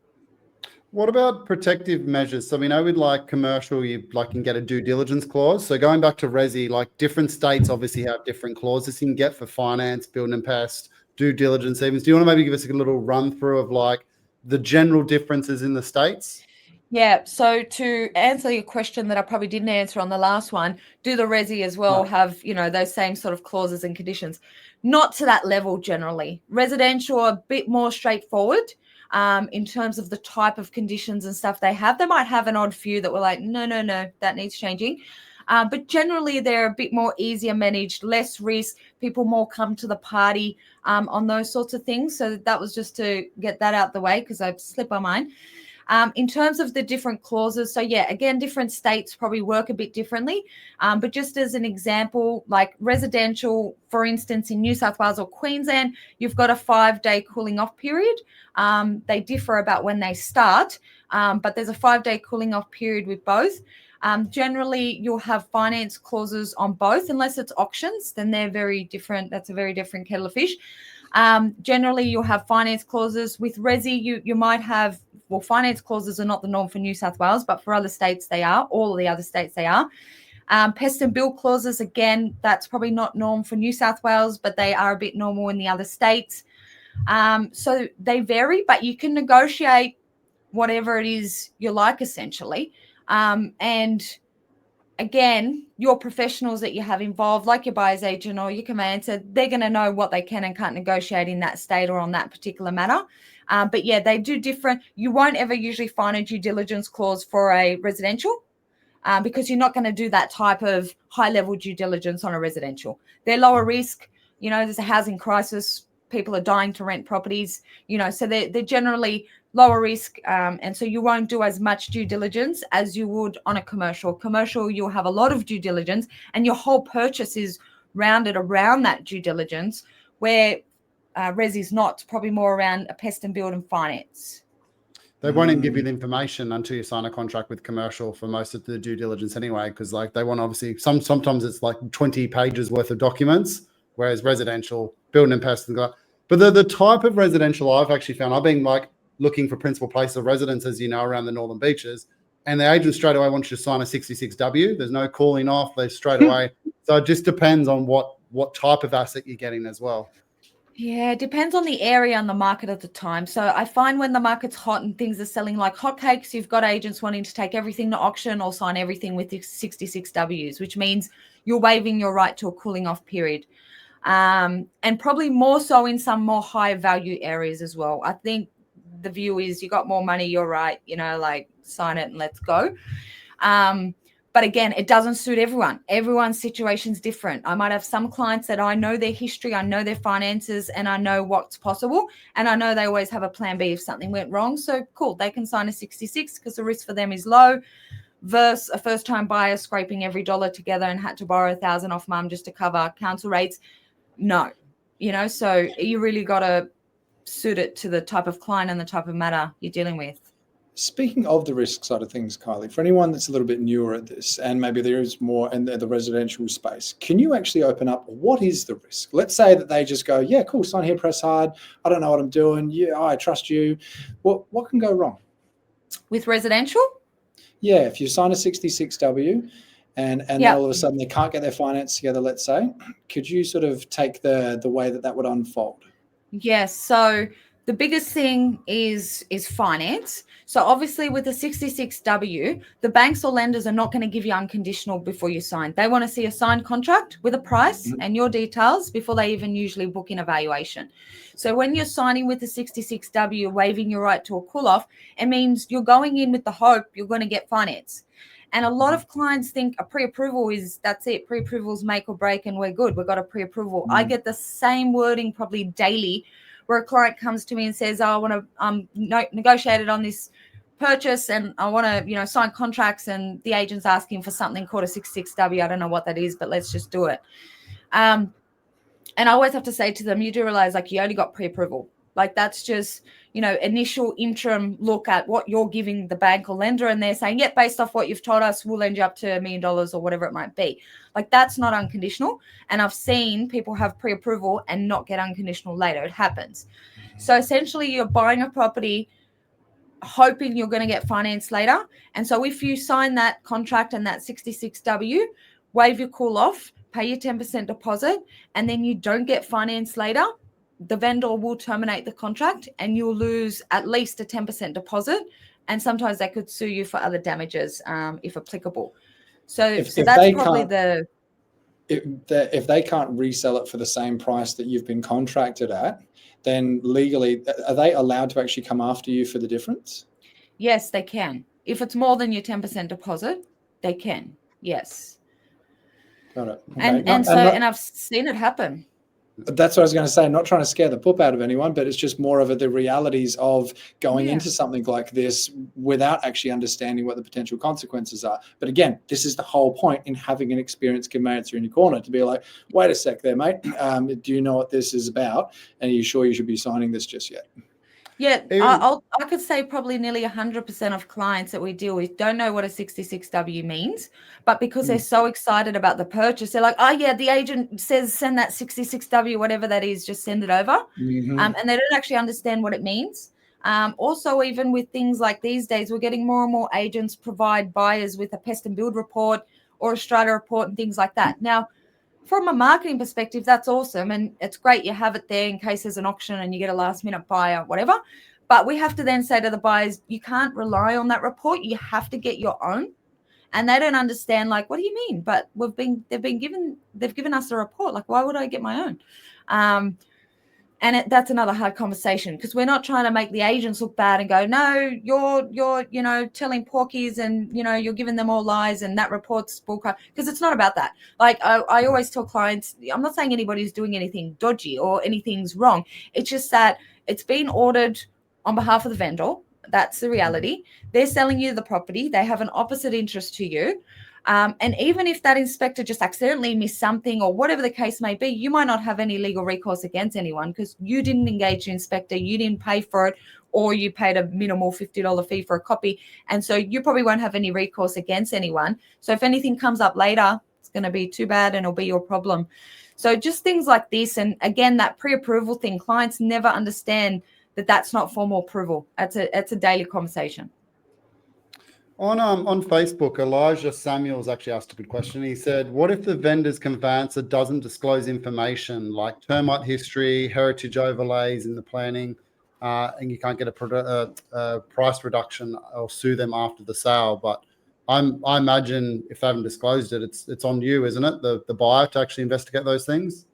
What about protective measures? So we know with like commercial, you can get a due diligence clause. So going back to resi, like different states obviously have different clauses you can get for finance, building and pest, due diligence even. Do you want to maybe give us a little run through of like the general differences in the states? Yeah. So to answer your question that I probably didn't answer on the last one, do the resi as well have, those same sort of clauses and conditions? Not to that level generally. Residential, a bit more straightforward in terms of the type of conditions and stuff they have. They might have an odd few that were like, no, that needs changing. But generally, they're a bit more easier managed, less risk. People more come to the party on those sorts of things. So that was just to get that out the way, because I've slipped my mind. In terms of the different clauses, so yeah, again, different states probably work a bit differently. But just as an example, like residential, for instance, in New South Wales or Queensland, you've got a 5-day cooling off period. They differ about when they start, but there's a 5-day cooling off period with both. Generally, you'll have finance clauses on both, unless it's auctions, then they're very different. That's a very different kettle of fish. Generally, you'll have finance clauses. With resi, you might have, well, finance clauses are not the norm for New South Wales, but for other states they are. All of the other states they are. Pest and build clauses, again, that's probably not norm for New South Wales, but they are a bit normal in the other states. So they vary, but you can negotiate whatever it is you like, essentially. And again, your professionals that you have involved, like your buyer's agent or your conveyancer, they're going to know what they can and can't negotiate in that state or on that particular matter. But yeah, they do different. You won't ever usually find a due diligence clause for a residential because you're not going to do that type of high-level due diligence on a residential. They're lower risk. There's a housing crisis. People are dying to rent properties, so they're generally lower risk. And so you won't do as much due diligence as you would on a commercial. Commercial, you'll have a lot of due diligence and your whole purchase is rounded around that due diligence, where res is not, probably more around a pest and build and finance. They won't even give you the information until you sign a contract with commercial for most of the due diligence anyway, because like they want obviously sometimes it's like 20 pages worth of documents, whereas residential, building and pest and but the type of residential I've actually found, I've been like looking for principal place of residence, as you know, around the Northern Beaches, and the agent straight away wants you to sign a 66W. There's no calling off, they straight away. So it just depends on what type of asset you're getting as well. Yeah, it depends on the area and the market at the time. So I find when the market's hot and things are selling like hotcakes, you've got agents wanting to take everything to auction or sign everything with the 66Ws, which means you're waiving your right to a cooling off period. And probably more so in some more high value areas as well. I think the view is you got more money, you're right, like sign it and let's go. But again, it doesn't suit everyone. Everyone's situation's different. I might have some clients that I know their history, I know their finances, and I know what's possible. And I know they always have a plan B if something went wrong. So cool, they can sign a 66 because the risk for them is low, versus a first-time buyer scraping every dollar together and had to borrow $1,000 off mum just to cover council rates. No, so you really got to suit it to the type of client and the type of matter you're dealing with. Speaking of the risk side of things, Kylie, for anyone that's a little bit newer at this and maybe there is more in the residential space, can you actually open up what is the risk? Let's say that they just go, yeah, cool, sign here, press hard. I don't know what I'm doing. Yeah, I trust you. What can go wrong? With residential? Yeah, if you sign a 66W and then all of a sudden they can't get their finance together, let's say, could you sort of take the way that would unfold? Yes. So the biggest thing is finance. So obviously with the 66W, the banks or lenders are not going to give you unconditional before you sign. They want to see a signed contract with a price and your details before they even usually book in a valuation. So when you're signing with the 66W, waiving your right to a cool-off, it means you're going in with the hope you're going to get finance. And a lot of clients think a pre-approval that's it. Pre-approvals make or break and we're good. We've got a pre-approval. I get the same wording probably daily where a client comes to me and says, I want to negotiate it on this purchase and I want to, sign contracts, and the agent's asking for something called a 66W. I don't know what that is, but let's just do it. And I always have to say to them, you do realize like you only got pre-approval. Like that's just, initial interim look at what you're giving the bank or lender, and they're saying, yeah, based off what you've told us, we'll lend you up to $1 million or whatever it might be. Like that's not unconditional. And I've seen people have pre-approval and not get unconditional later. It happens. So essentially you're buying a property hoping you're going to get finance later. And so if you sign that contract and that 66W, waive your call off, pay your 10% deposit, and then you don't get finance later, the vendor will terminate the contract and you'll lose at least a 10% deposit. And sometimes they could sue you for other damages if applicable. So that's probably if they can't resell it for the same price that you've been contracted at, then legally, are they allowed to actually come after you for the difference? Yes, they can. If it's more than your 10% deposit, they can. Yes. Got it. Okay. And I've seen it happen. That's what I was going to say. I'm not trying to scare the poop out of anyone, but it's just more of the realities of going into something like this without actually understanding what the potential consequences are. But again, this is the whole point in having an experienced conveyancer in your corner to be like, wait a sec there, mate. Do you know what this is about? And are you sure you should be signing this just yet? Yeah, I could say probably nearly 100% of clients that we deal with don't know what a 66W means, but because they're so excited about the purchase, they're like, oh yeah, the agent says send that 66W, whatever that is, just send it over. And they don't actually understand what it means. Also, even with things like these days, we're getting more and more agents provide buyers with a pest and build report or a strata report and things like that. Now, from a marketing perspective, that's awesome. And it's great you have it there in case there's an auction and you get a last minute buyer, whatever. But we have to then say to the buyers, you can't rely on that report. You have to get your own. and they don't understand, like, what do you mean? But they've given us a report. Like, why would I get my own? And that's another hard conversation, because we're not trying to make the agents look bad and go, no, you're telling porkies, and you're giving them all lies, and that report's bullcrap, because it's not about that. Like I always tell clients, I'm not saying anybody's doing anything dodgy or anything's wrong. It's just that it's been ordered on behalf of the vendor. That's the reality. They're selling you the property. They have an opposite interest to you. And even if that inspector just accidentally missed something or whatever the case may be, you might not have any legal recourse against anyone, because you didn't engage the inspector, you didn't pay for it, or you paid a minimal $50 fee for a copy. And so you probably won't have any recourse against anyone. So if anything comes up later, it's going to be too bad and it'll be your problem. So just things like this. And again, that pre-approval thing, clients never understand that that's not formal approval. It's a daily conversation. On Facebook, Elijah Samuels actually asked a good question. He said, what if the vendor's conveyancer doesn't disclose information like termite history, heritage overlays in the planning, and you can't get a price reduction or sue them after the sale? But I imagine if they haven't disclosed it, it's on you, isn't it, the buyer, to actually investigate those things?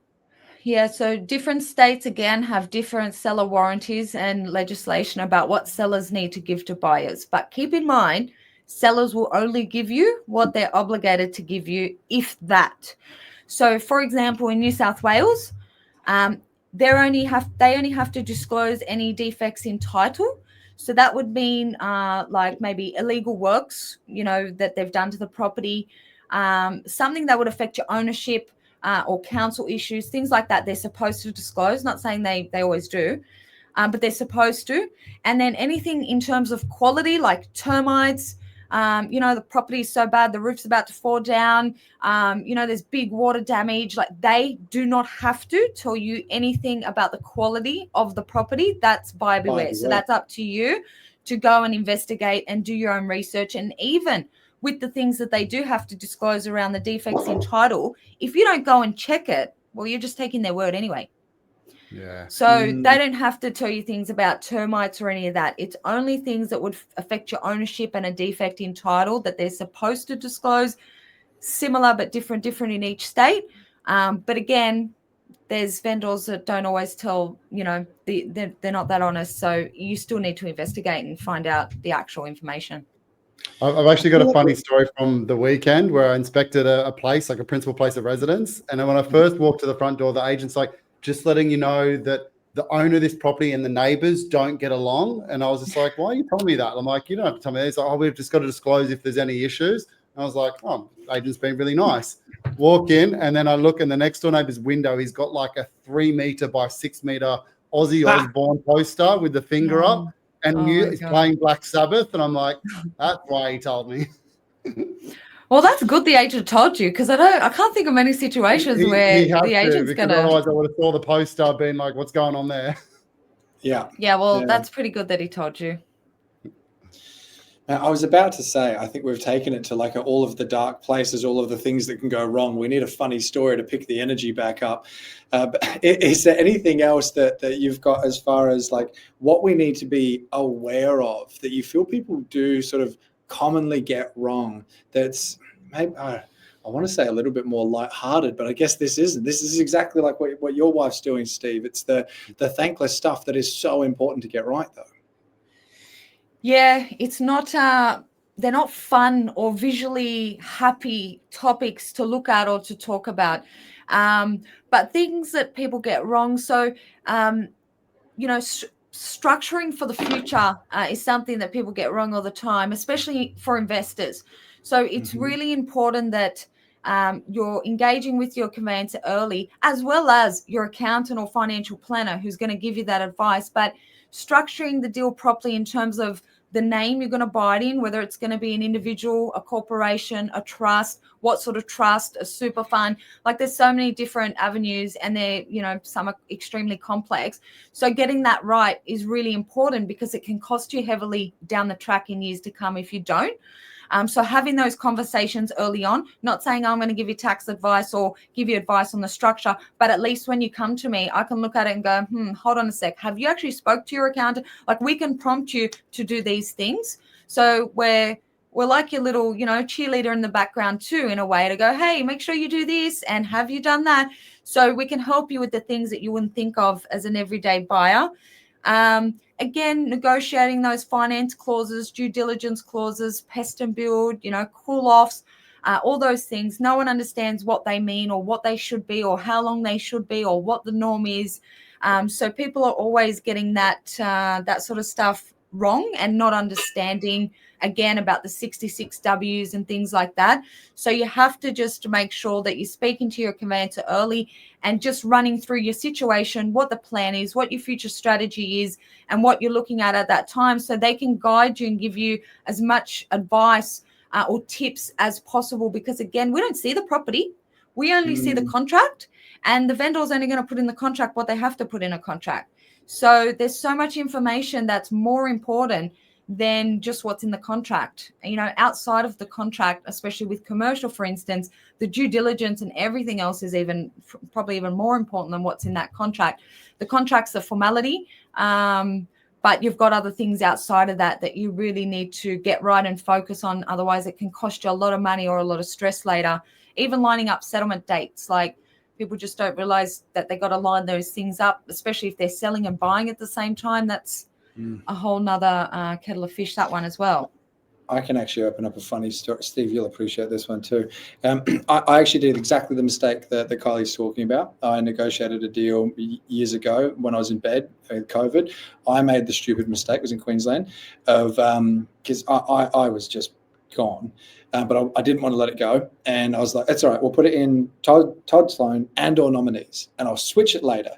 Yeah, so different states, again, have different seller warranties and legislation about what sellers need to give to buyers. But keep in mind, sellers will only give you what they're obligated to give you, if that. So, for example, in New South Wales, they only have to disclose any defects in title. So that would mean like maybe illegal works, that they've done to the property, something that would affect your ownership, or council issues, things like that. They're supposed to disclose. Not saying they always do, but they're supposed to. And then anything in terms of quality, like termites. The property is so bad, the roof's about to fall down, there's big water damage. Like, they do not have to tell you anything about the quality of the property. That's buyer beware. So that's up to you to go and investigate and do your own research. And even with the things that they do have to disclose around the defects in title, if you don't go and check it, well, you're just taking their word anyway. Yeah. So they don't have to tell you things about termites or any of that. It's only things that would affect your ownership and a defect in title that they're supposed to disclose. Similar but different in each state. But again, there's vendors that don't always tell, they're not that honest. So you still need to investigate and find out the actual information. I've actually got a funny story from the weekend where I inspected a place, like a principal place of residence. And then when I first walked to the front door, the agent's like, just letting you know that the owner of this property and the neighbors don't get along. And I was just like, why are you telling me that? I'm like, you don't have to tell me that. He's like, oh, we've just got to disclose if there's any issues. And I was like, oh, agent's been really nice. Walk in, and then I look in the next door neighbor's window. He's got like a 3 meter by 6 meter Ozzy Osbourne poster with the finger up, and he's playing Black Sabbath. And I'm like, that's why he told me. Well, that's good the agent told you, because I can't think of many situations where the agent's going to. Otherwise, I would have saw the poster being like, what's going on there? Yeah. Yeah, well, that's pretty good that he told you. Now, I was about to say, I think we've taken it to like all of the dark places, all of the things that can go wrong. We need a funny story to pick the energy back up. But is there anything else that you've got as far as like what we need to be aware of that you feel people do sort of commonly get wrong? That's maybe I want to say a little bit more lighthearted, but I guess this isn't. This is exactly like what your wife's doing, Steve. It's the thankless stuff that is so important to get right, though. Yeah, it's not. They're not fun or visually happy topics to look at or to talk about, but things that people get wrong. So, structuring for the future is something that people get wrong all the time, especially for investors. So it's really important that you're engaging with your conveyancer early, as well as your accountant or financial planner who's going to give you that advice. But structuring the deal properly in terms of the name you're going to buy it in, whether it's going to be an individual, a corporation, a trust, what sort of trust, a super fund. Like, there's so many different avenues, and they're, some are extremely complex. So getting that right is really important, because it can cost you heavily down the track in years to come if you don't. So having those conversations early on, not saying I'm going to give you tax advice or give you advice on the structure, but at least when you come to me, I can look at it and go, hold on a sec. Have you actually spoke to your accountant? Like, we can prompt you to do these things. So we're we're like your little, cheerleader in the background too, in a way, to go, hey, make sure you do this, and have you done that? So we can help you with the things that you wouldn't think of as an everyday buyer. Again, negotiating those finance clauses, due diligence clauses, pest and build, cool offs, all those things. No one understands what they mean or what they should be or how long they should be or what the norm is. So people are always getting that sort of stuff wrong and not understanding, again, about the 66 Ws and things like that. So you have to just make sure that you're speaking to your conveyancer early and just running through your situation, what the plan is, what your future strategy is, and what you're looking at that time, so they can guide you and give you as much advice or tips as possible. Because again, we don't see the property. We only see the contract, and the vendor is only going to put in the contract what they have to put in a contract. So there's so much information that's more important than just what's in the contract. Outside of the contract, especially with commercial, for instance, the due diligence and everything else is probably even more important than what's in that contract. The contract's a formality, but you've got other things outside of that you really need to get right and focus on. Otherwise, it can cost you a lot of money or a lot of stress later. Even lining up settlement dates, like, people just don't realize that they got to line those things up, especially if they're selling and buying at the same time. That's a whole nother kettle of fish, that one as well. I can actually open up a funny story. Steve, you'll appreciate this one too. I actually did exactly the mistake that Kylie's talking about. I negotiated a deal years ago when I was in bed with COVID. I made the stupid mistake, it was in Queensland, of because I was just gone. But I didn't want to let it go. And I was like, that's all right. We'll put it in Todd Sloan and or nominees, and I'll switch it later.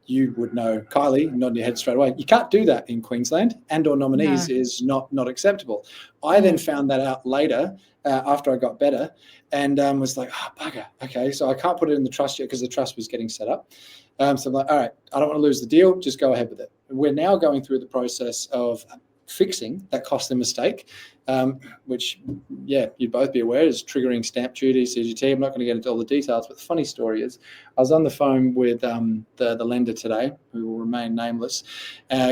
You would know, Kylie, nodding your head straight away. You can't do that in Queensland, and or nominees is not acceptable. I then found that out later after I got better, and was like, bugger. Okay, so I can't put it in the trust yet because the trust was getting set up. So I'm like, all right, I don't want to lose the deal. Just go ahead with it. We're now going through the process of fixing that costly mistake, which, you'd both be aware is triggering stamp duty, CGT. I'm not going to get into all the details, but the funny story is I was on the phone with the lender today, who will remain nameless,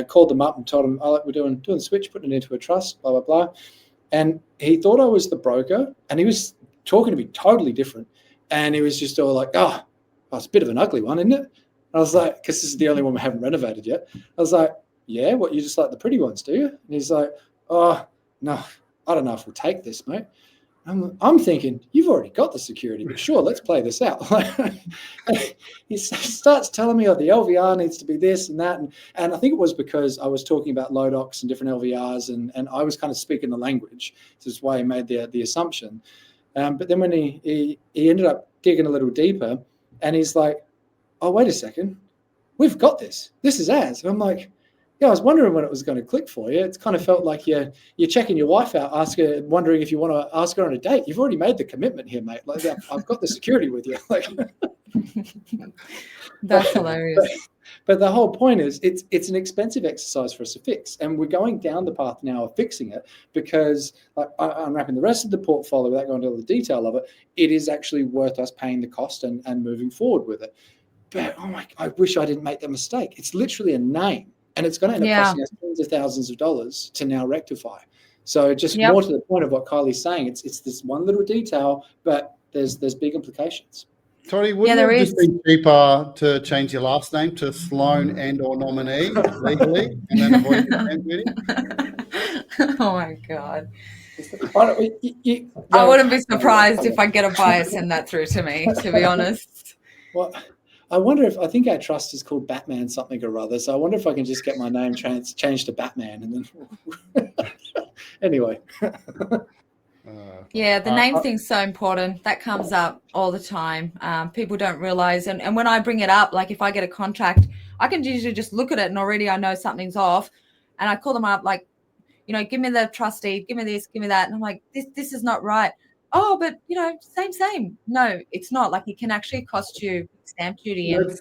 called them up and told them, we're doing the switch, putting it into a trust, blah, blah, blah. And he thought I was the broker, and he was talking to me totally different. And he was just all like, it's a bit of an ugly one, isn't it? I was like, because this is the only one we haven't renovated yet. I was like, yeah, what, you just like the pretty ones, do you? And he's like, oh, no, I don't know if we'll take this, mate. I'm thinking, you've already got the security, but sure, let's play this out. He starts telling me, the LVR needs to be this and that. And I think it was because I was talking about low docs and different LVRs, and I was kind of speaking the language. This is why he made the assumption. But then when he ended up digging a little deeper, and he's like, oh, wait a second, we've got this. This is ours. And I'm like, I was wondering when it was going to click for you. It's kind of felt like you're checking your wife out, wondering if you want to ask her on a date. You've already made the commitment here, mate. Like, I've got the security with you. That's hilarious. But the whole point is, it's an expensive exercise for us to fix, and we're going down the path now of fixing it because, unwrapping the rest of the portfolio without going into all the detail of it, it is actually worth us paying the cost and moving forward with it. But I wish I didn't make that mistake. It's literally a name. And it's going to end up costing us tens of thousands of dollars to now rectify. So just more to the point of what Kylie's saying, it's this one little detail, but there's big implications. Tori, wouldn't it just be cheaper to change your last name to Sloan and or nominee legally and then avoid stamp duty? Oh my God. I wouldn't be surprised if I get a buyer send that through to me, to be honest. Well, I think our trust is called Batman something or other. So I wonder if I can just get my name changed to Batman and then anyway. Yeah, the name thing's so important. That comes up all the time. People don't realize. And when I bring it up, like if I get a contract, I can usually just look at it and already I know something's off. And I call them up like, give me the trust deed, give me this, give me that. And I'm like, this is not right. Oh, but, same. No, it's not. Like it can actually cost you stamp duty and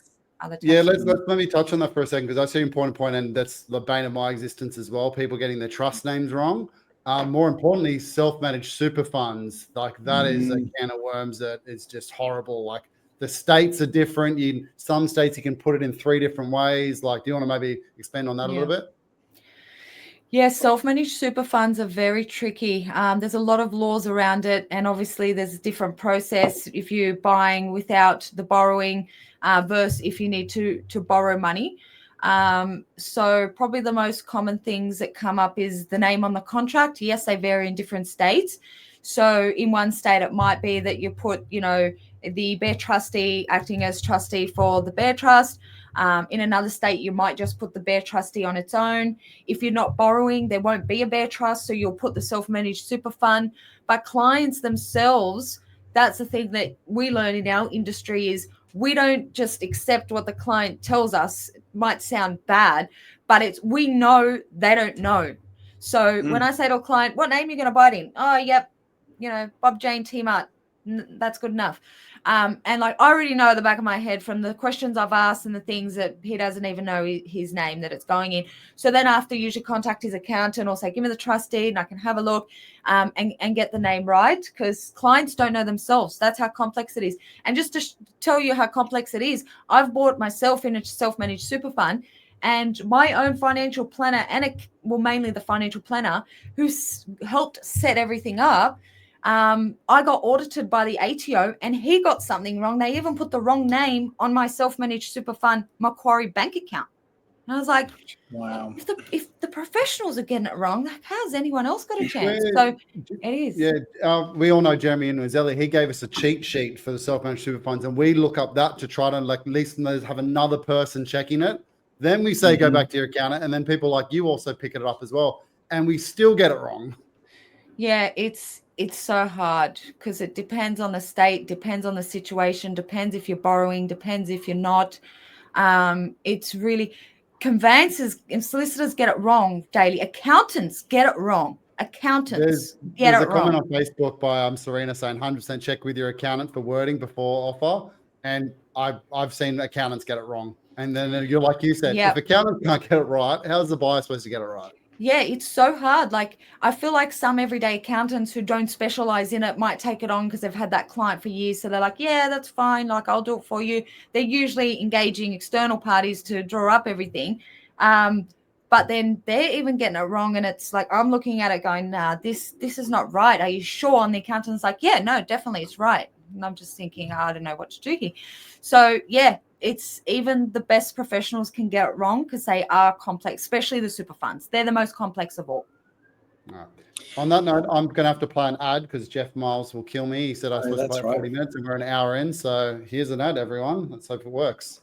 other taxes. Yeah, let me touch on that for a second because that's an important point, and that's the bane of my existence as well. People getting their trust names wrong. More importantly, self-managed super funds, like that is a can of worms that is just horrible. Like the states are different. In some states, you can put it in 3 different ways. Like, do you want to maybe expand on that a little bit? Yeah, self-managed super funds are very tricky. There's a lot of laws around it, and obviously there's a different process if you're buying without the borrowing versus if you need to borrow money. So probably the most common things that come up is the name on the contract. Yes, they vary in different states. So in one state, it might be that you put, the bear trustee acting as trustee for the bear trust. In another state, you might just put the bear trustee on its own. If you're not borrowing, there won't be a bear trust, so you'll put the self-managed super fund. But clients themselves, that's the thing that we learn in our industry is we don't just accept what the client tells us. It might sound bad, but we know they don't know. So when I say to a client, what name are you going to buy it in? Oh, yep, Bob Jane T-Mart. That's good enough. And like I already know at the back of my head from the questions I've asked and the things that he doesn't even know his name that it's going in. So then after usually contact his accountant or say, give me the trust deed and I can have a look and get the name right, because clients don't know themselves. That's how complex it is. And just to tell you how complex it is, I've bought myself in a self-managed super fund, and my own financial planner mainly the financial planner who helped set everything up. I got audited by the ATO and he got something wrong. They even put the wrong name on my self-managed super fund Macquarie bank account. And I was like, wow, if the professionals are getting it wrong, how's anyone else got a chance? So it is. Yeah, we all know Jeremy Nuzeli. He gave us a cheat sheet for the self-managed super funds, and we look up that to try to at least have another person checking it. Then we say, go back to your accountant, and then people like you also pick it up as well. And we still get it wrong. Yeah, it's so hard because it depends on the state, depends on the situation, depends if you're borrowing, depends if you're not. It's really conveyancers and solicitors get it wrong daily. Accountants get it wrong. There's a comment on Facebook by Serena saying 100% check with your accountant for wording before offer. And I've seen accountants get it wrong. And then you're like you said, if accountants can't get it right, how's the buyer supposed to get it right? Yeah, it's so hard. Like I feel like some everyday accountants who don't specialize in it might take it on because they've had that client for years. So they're like, yeah, that's fine. Like I'll do it for you. They're usually engaging external parties to draw up everything. But then they're even getting it wrong. And it's like, I'm looking at it going, nah, this is not right. Are you sure? And the accountant's like, yeah, no, definitely it's right. And I'm just thinking, I don't know what to do here. So yeah, it's even the best professionals can get it wrong because they are complex, especially the super funds. They're the most complex of all. Right. On that note, I'm going to have to play an ad because Jeff Miles will kill me. He said I was supposed to play 40 minutes and we're an hour in. So here's an ad, everyone. Let's hope it works.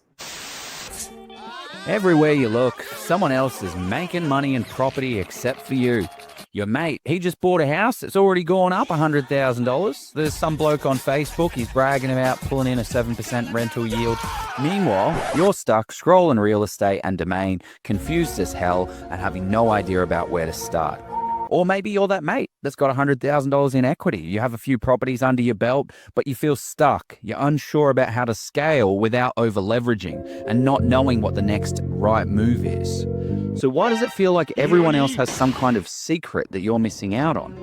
Everywhere you look, someone else is making money in property except for you. Your mate, he just bought a house that's already gone up $100,000. There's some bloke on Facebook, he's bragging about pulling in a 7% rental yield. Meanwhile, you're stuck scrolling real estate and domain, confused as hell and having no idea about where to start. Or maybe you're that mate that's got $100,000 in equity. You have a few properties under your belt, but you feel stuck. You're unsure about how to scale without over-leveraging and not knowing what the next right move is. So why does it feel like everyone else has some kind of secret that you're missing out on?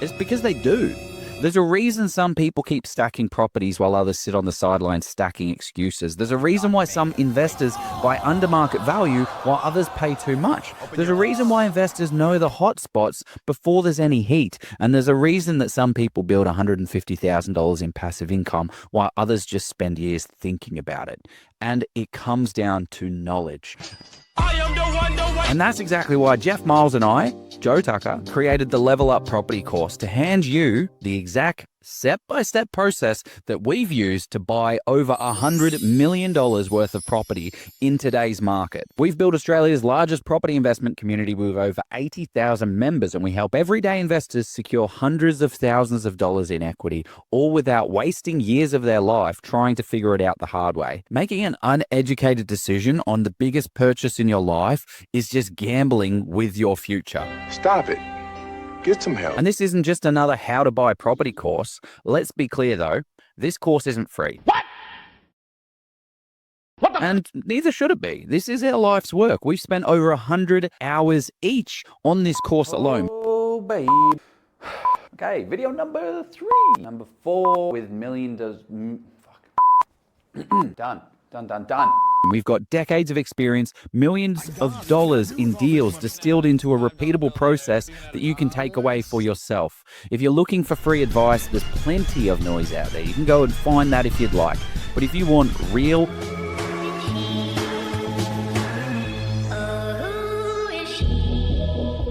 It's because they do. There's a reason some people keep stacking properties while others sit on the sidelines stacking excuses. There's a reason why some investors buy under market value while others pay too much. There's a reason why investors know the hot spots before there's any heat. And there's a reason that some people build $150,000 in passive income while others just spend years thinking about it. And it comes down to knowledge. And that's exactly why Jeff Miles and I, Joe Tucker, created the Level Up Property course to hand you the exact step-by-step process that we've used to buy over $100 million worth of property in today's market. We've built Australia's largest property investment community with over 80,000 members, and we help everyday investors secure hundreds of thousands of dollars in equity, all without wasting years of their life trying to figure it out the hard way. Making an uneducated decision on the biggest purchase in your life is just gambling with your future. Stop it. Get some help. And this isn't just another how to buy property course. Let's be clear though, this course isn't free. What and neither should it be. This is our life's work. We've spent over 100 hours each on this course alone. Oh, babe. Okay, video number 3. Number 4 with million does... fuck. Done. We've got decades of experience, millions of dollars in deals distilled into a repeatable process that you can take away for yourself. If you're looking for free advice, there's plenty of noise out there. You can go and find that if you'd like. But if you want real,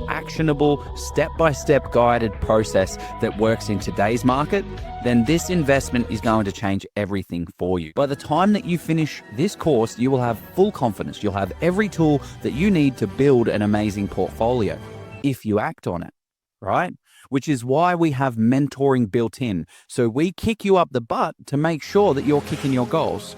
actionable, step-by-step guided process that works in today's market, then this investment is going to change everything for you. By the time that you finish this course, you will have full confidence. You'll have every tool that you need to build an amazing portfolio if you act on it, right? Which is why we have mentoring built in. So we kick you up the butt to make sure that you're kicking your goals.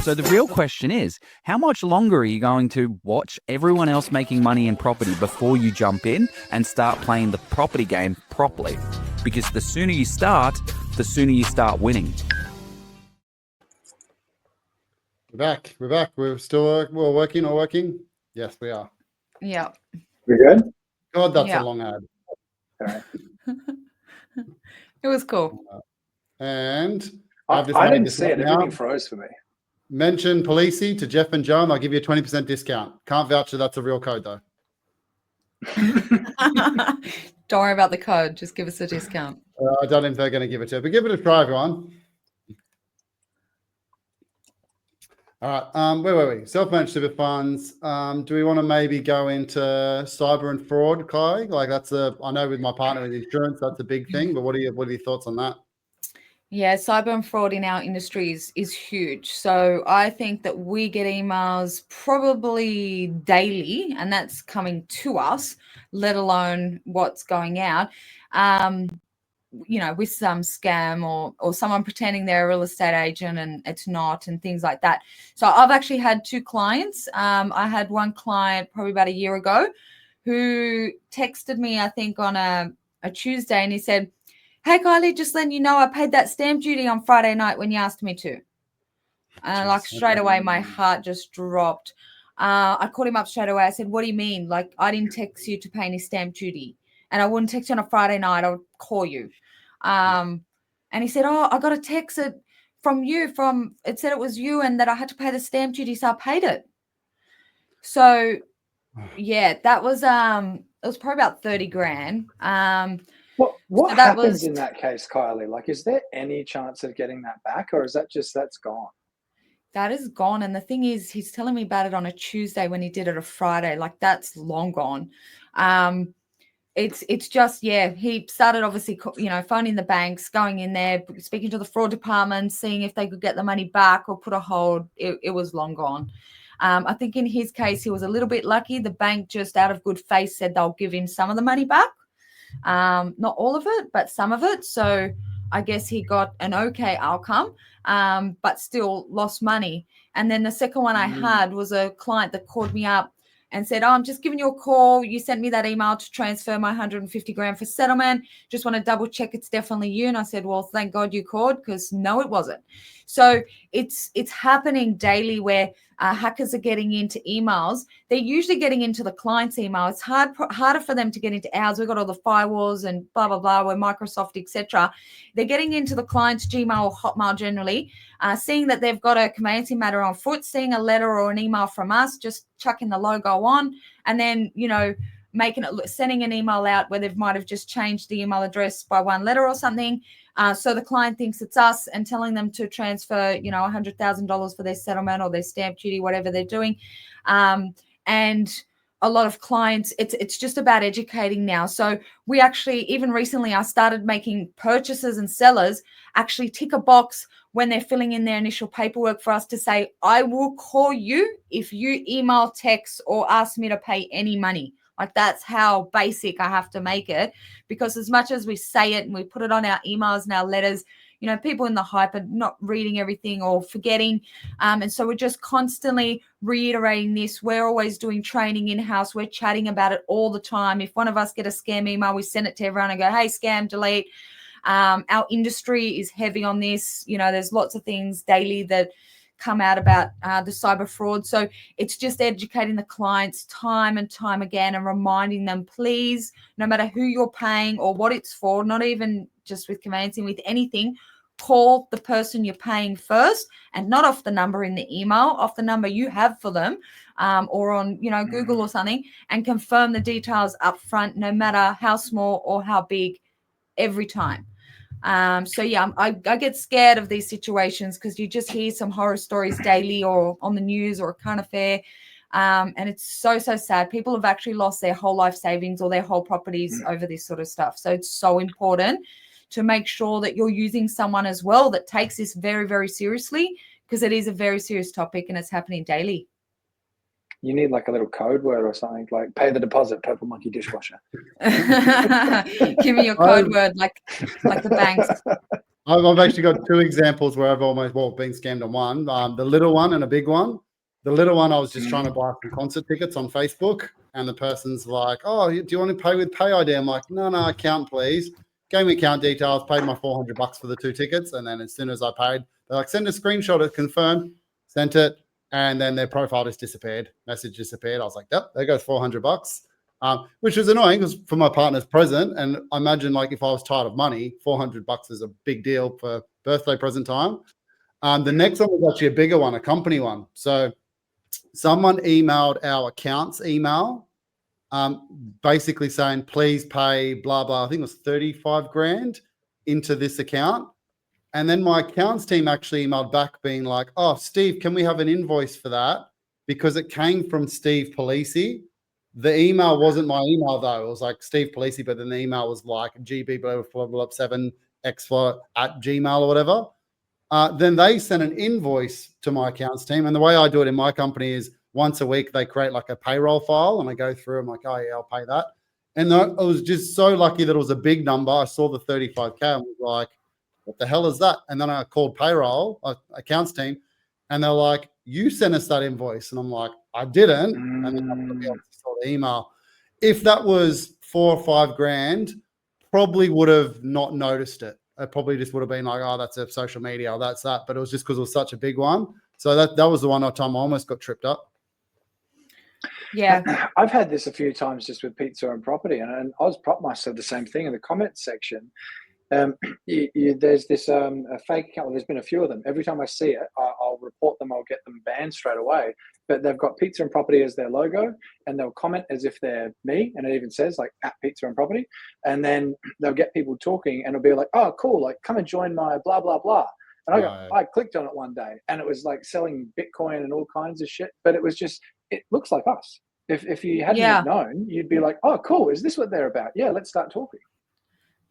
So the real question is, how much longer are you going to watch everyone else making money in property before you jump in and start playing the property game properly? Because the sooner you start, the sooner you start winning. We're back. We're still working. Yes, we are. Yeah. We good? God, that's Yeah. a long ad. All right. It was cool. And I didn't see it. Everything froze for me. Mention Polisi to Jeff and Joe, and I'll give you a 20% discount. Can't vouch that that's a real code, though. Don't worry about the code. Just give us a discount. I don't know if they're going to give it to you, but give it a try, everyone. All right. Where were we? Self-managed super funds. Do we want to maybe go into cyber and fraud, Kai? Like I know with my partner with insurance, that's a big thing. But what are your thoughts on that? Yeah, cyber and fraud in our industry is huge. So I think that we get emails probably daily, and that's coming to us, let alone what's going out. With some scam or someone pretending they're a real estate agent and it's not, and things like that. So I've actually had 2 clients. I had one client probably about a year ago who texted me, I think on a Tuesday, and he said, "Hey, Kylie, just letting you know I paid that stamp duty on Friday night when you asked me to." And straight away, my heart just dropped. I called him up straight away. I said, "What do you mean? Like, I didn't text you to pay any stamp duty. And I wouldn't text you on a Friday night. I would call you." And he said, "Oh, I got a text from you. It said it was you and that I had to pay the stamp duty, so I paid it." So, yeah, that was it was probably about 30 grand. What So that happens was- in that case, Kylie? Like, is there any chance of getting that back, or is that just that's gone? That is gone. And the thing is, he's telling me about it on a Tuesday when he did it a Friday. Like, that's long gone. It's just, yeah, he started obviously, phoning the banks, going in there, speaking to the fraud department, seeing if they could get the money back or put a hold. It was long gone. I think in his case, he was a little bit lucky. The bank just out of good faith said they'll give him some of the money back. Not all of it, but some of it. So I guess he got an okay outcome, but still lost money. And then the second one I had was a client that called me up and said, "Oh, I'm just giving you a call. You sent me that email to transfer my 150 grand for settlement. Just want to double check it's definitely you." And I said, "Well, thank God you called, because no, it wasn't." So it's happening daily where hackers are getting into emails. They're usually getting into the client's email. It's harder for them to get into ours. We've got all the firewalls and blah, blah, blah. We're Microsoft, etc. They're getting into the client's Gmail or Hotmail generally, seeing that they've got a conveyancing matter on foot, seeing a letter or an email from us, just chucking the logo on, and then, sending an email out where they might have just changed the email address by one letter or something. So the client thinks it's us, and telling them to transfer, $100,000 for their settlement or their stamp duty, whatever they're doing. And a lot of clients, it's just about educating now. So we actually, even recently, I started making purchasers and sellers actually tick a box when they're filling in their initial paperwork for us to say, "I will call you if you email, text, or ask me to pay any money." Like, that's how basic I have to make it, because as much as we say it and we put it on our emails and our letters, people in the hype are not reading everything or forgetting. And so we're just constantly reiterating this. We're always doing training in-house. We're chatting about it all the time. If one of us get a scam email, we send it to everyone and go, "Hey, scam, delete." Our industry is heavy on this. There's lots of things daily that come out about the cyber fraud. So it's just educating the clients time and time again and reminding them, please, no matter who you're paying or what it's for, not even just with conveyancing, with anything, call the person you're paying first, and not off the number in the email, off the number you have for them, or on, Google or something, and confirm the details up front, no matter how small or how big, every time. I get scared of these situations because you just hear some horror stories daily or on the news or a current affair. And it's so sad. People have actually lost their whole life savings or their whole properties over this sort of stuff. So it's so important to make sure that you're using someone as well that takes this very, very seriously, because it is a very serious topic and it's happening daily. You need like a little code word or something, like pay the deposit, Purple Monkey dishwasher. Give me your code word, like the banks. I've actually got 2 examples where I've almost been scammed on one. The little one and a big one. The little one, I was just trying to buy some concert tickets on Facebook, and the person's like, "Oh, do you want to pay with Pay ID?" I'm like, "No, account, please." Gave me account details, paid my $400 for the 2 tickets, and then as soon as I paid, they're like, "Send a screenshot of confirmed." Sent it, and then their profile just disappeared. Message disappeared. I was like, "Yep, there goes $400." Which was annoying because for my partner's present, and I imagine like if I was tired of money, $400 is a big deal for birthday present time. The next one was actually a bigger one, a company one. So someone emailed our accounts email, basically saying, "Please pay blah, blah." I think it was 35 grand into this account. And then my accounts team actually emailed back being like, "Oh, Steve, can we have an invoice for that?" Because it came from Steve Polisi. The email wasn't my email though. It was like Steve Polisi, but then the email was like gb7x@gmail or whatever. Then they sent an invoice to my accounts team. And the way I do it in my company is once a week, they create like a payroll file and I go through, I'm like, "Oh yeah, I'll pay that." And I was just so lucky that it was a big number. I saw the 35K and was like, "What the hell is that?" And then I called payroll, accounts team, and they're like, "You sent us that invoice." And I'm like, "I didn't." And then I saw the email. If that was 4 or 5 grand, probably would have not noticed it. I probably just would have been like, "Oh, that's a social media, or that's that." But it was just because it was such a big one. So that was the one time I almost got tripped up. Yeah. I've had this a few times just with pizza and property, and Ozprop said the same thing in the comments section. There's this a fake account. Well, there's been a few of them. Every time I see it, I'll report them. I'll get them banned straight away. But they've got Pizza and Property as their logo, and they'll comment as if they're me, and it even says like @Pizza and Property. And then they'll get people talking, and it'll be like, "Oh, cool! Like, come and join my blah blah blah." And I clicked on it one day, and it was like selling Bitcoin and all kinds of shit. But it was just, it looks like us. If you hadn't known, you'd be like, "Oh, cool! Is this what they're about? Yeah, let's start talking."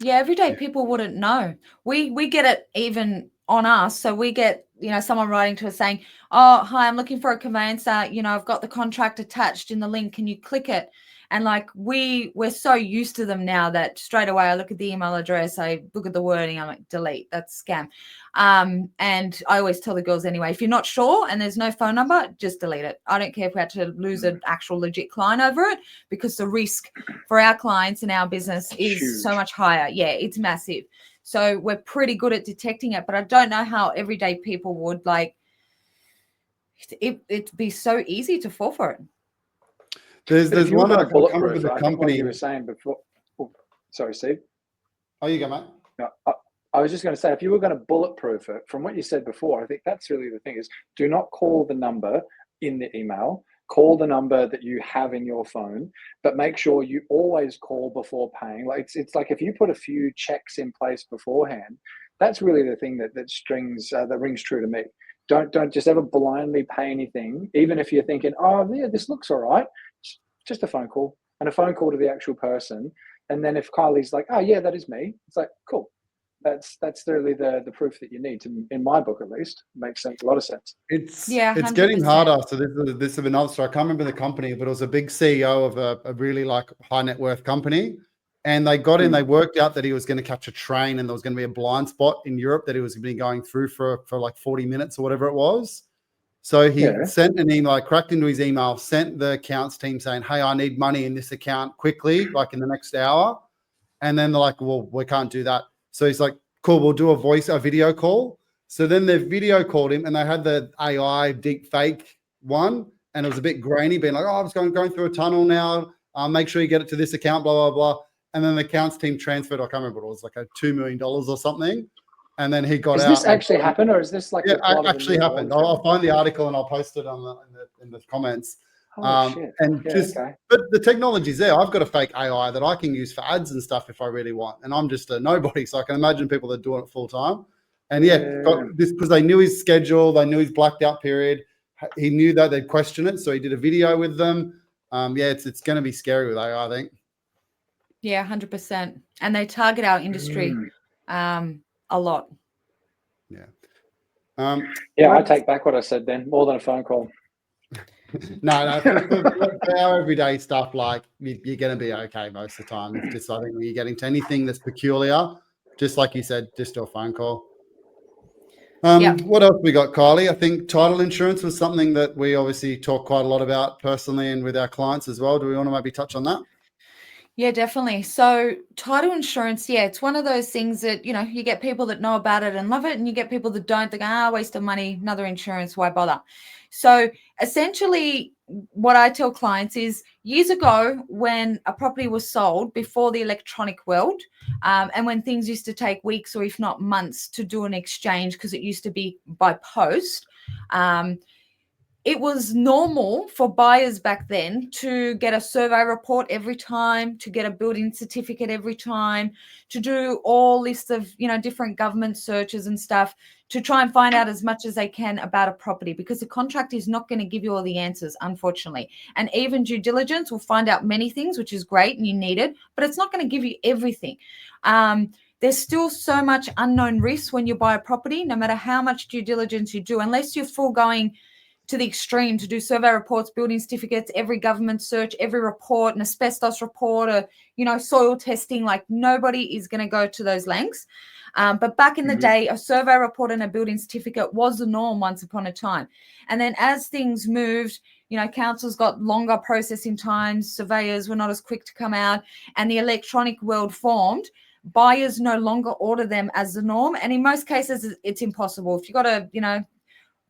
Yeah, everyday people wouldn't know. We get it even on us. So we get, someone writing to us saying, "Oh, hi, I'm looking for a conveyancer. I've got the contract attached in the link. Can you click it?" And like we're so used to them now that straight away I look at the email address, I look at the wording, I'm like, delete, that's scam. And I always tell the girls anyway, if you're not sure and there's no phone number, just delete it. I don't care if we had to lose an actual legit client over it, because the risk for our clients and our business is so much higher. Yeah, it's massive. So we're pretty good at detecting it, but I don't know how everyday people would like it'd be so easy to fall for it. There's one I can't remember the company you were saying before. Oh, sorry, Steve. Oh, you go, mate. No, I was just going to say, if you were going to bulletproof it, from what you said before, I think that's really the thing is, do not call the number in the email. Call the number that you have in your phone, but make sure you always call before paying. Like it's like if you put a few checks in place beforehand, that's really the thing that rings true to me. Don't just ever blindly pay anything, even if you're thinking, "Oh yeah, this looks all right." Just a phone call, and a phone call to the actual person. And then if Kylie's like, "Oh yeah, that is me," it's like, cool. That's really the proof that you need to, in my book at least. Makes sense, a lot of sense. It's 100%. getting harder. So this is another story. I can't remember the company, but it was a big CEO of a really like high net worth company. And they got in, they worked out that he was going to catch a train and there was going to be a blind spot in Europe that he was going to be going through for like 40 minutes or whatever it was. So he sent an email, I cracked into his email, sent the accounts team saying, "Hey, I need money in this account quickly, like in the next hour." And then they're like, "Well, we can't do that." So he's like, "Cool, we'll do a video call." So then they video called him and they had the AI deep fake one. And it was a bit grainy, being like, "Oh, I was going through a tunnel now. Make sure you get it to this account, blah, blah, blah." And then the accounts team transferred, I can't remember what it was, like $2 million or something. and then he got Does out. this actually happen, or is this like Yeah, the plot it of a actually new happened. law? I'll find the article and I'll post it in the comments. Holy shit. And Yeah, just, okay. but the technology's there. I've got a fake AI that I can use for ads and stuff if I really want. And I'm just a nobody. So I can imagine people that are doing it full time. And got this because they knew his schedule. They knew his blacked out period. He knew that they'd question it. So he did a video with them. It's going to be scary with AI, I think. Yeah, 100%. And they target our industry a lot. Yeah. I take back what I said then. More than a phone call. No, for our everyday stuff, like you're going to be okay most of the time. It's just, I think when you're getting to anything that's peculiar, just like you said, just do a phone call. What else we got, Kylie? I think title insurance was something that we obviously talk quite a lot about personally and with our clients as well. Do we want to maybe touch on that? Yeah, definitely. So title insurance, it's one of those things that, you get people that know about it and love it, and you get people that don't. They go, waste of money, another insurance, why bother? So essentially what I tell clients is years ago when a property was sold before the electronic world, and when things used to take weeks or if not months to do an exchange because it used to be by post, it was normal for buyers back then to get a survey report every time, to get a building certificate every time, to do all lists of, different government searches and stuff to try and find out as much as they can about a property, because the contract is not going to give you all the answers, unfortunately. And even due diligence will find out many things, which is great and you need it, but it's not going to give you everything. There's still so much unknown risk when you buy a property, no matter how much due diligence you do, unless you're full going to the extreme to do survey reports, building certificates, every government search, every report, an asbestos report, or, soil testing. Like nobody is going to go to those lengths. But back in the day, a survey report and a building certificate was the norm once upon a time. And then as things moved, councils got longer processing times, surveyors were not as quick to come out, and the electronic world formed. Buyers no longer order them as the norm. And in most cases, it's impossible. If you've got a,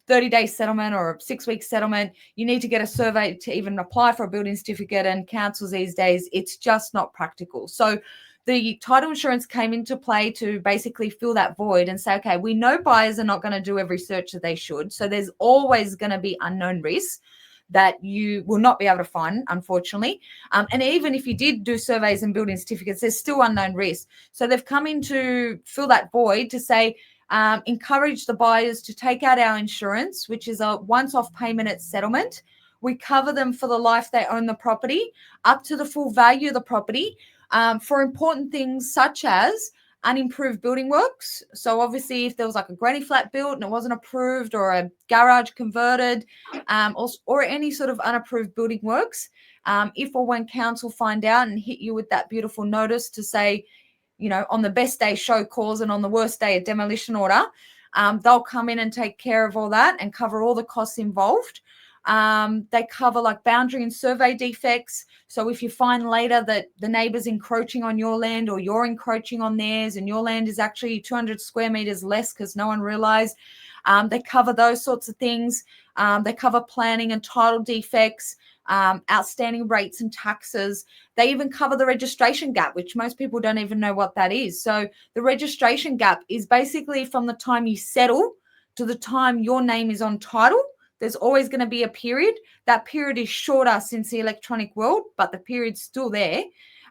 30-day settlement or a 6-week settlement, you need to get a survey to even apply for a building certificate, and councils these days, it's just not practical. So the title insurance came into play to basically fill that void and say, okay, we know buyers are not going to do every search that they should. So there's always going to be unknown risks that you will not be able to find, unfortunately. And even if you did do surveys and building certificates, there's still unknown risks. So they've come in to fill that void to say, encourage the buyers to take out our insurance, which is a once-off payment at settlement. We cover them for the life they own the property, up to the full value of the property, for important things such as unimproved building works. So obviously if there was like a granny flat built and it wasn't approved, or a garage converted, or any sort of unapproved building works, if or when council find out and hit you with that beautiful notice to say, on the best day, show cause, and on the worst day, a demolition order, they'll come in and take care of all that and cover all the costs involved. They cover like boundary and survey defects. So if you find later that the neighbor's encroaching on your land or you're encroaching on theirs and your land is actually 200 square meters less because no one realized, they cover those sorts of things. They cover planning and title defects, outstanding rates and taxes. They even cover the registration gap, which most people don't even know what that is. So the registration gap is basically from the time you settle to the time your name is on title. There's always going to be a period. That period is shorter since the electronic world, but the period's still there.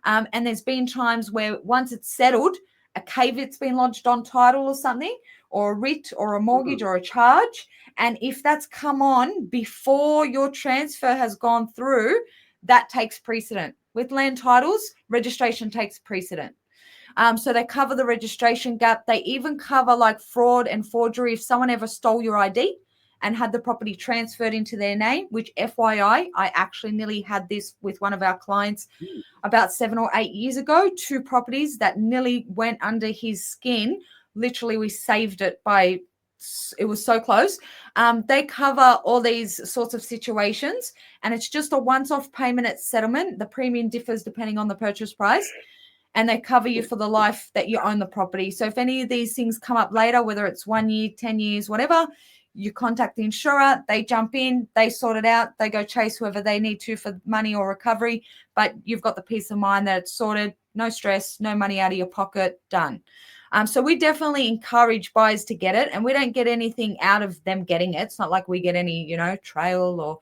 And there's been times where once it's settled, a caveat's been lodged on title or something, or a writ or a mortgage or a charge. And if that's come on before your transfer has gone through, that takes precedent. With land titles, registration takes precedent. So they cover the registration gap. They even cover like fraud and forgery. If someone ever stole your ID and had the property transferred into their name, which FYI, I actually nearly had this with one of our clients about 7 or 8 years ago, 2 properties that nearly went under his skin. Literally, we saved it by, it was so close. They cover all these sorts of situations, and it's just a once-off payment at settlement. The premium differs depending on the purchase price, and they cover you for the life that you own the property. So if any of these things come up later, whether it's 1 year, 10 years, whatever, you contact the insurer, they jump in, they sort it out, they go chase whoever they need to for money or recovery, but you've got the peace of mind that it's sorted, no stress, no money out of your pocket, done. So we definitely encourage buyers to get it, and we don't get anything out of them getting it. It's not like we get any, trail or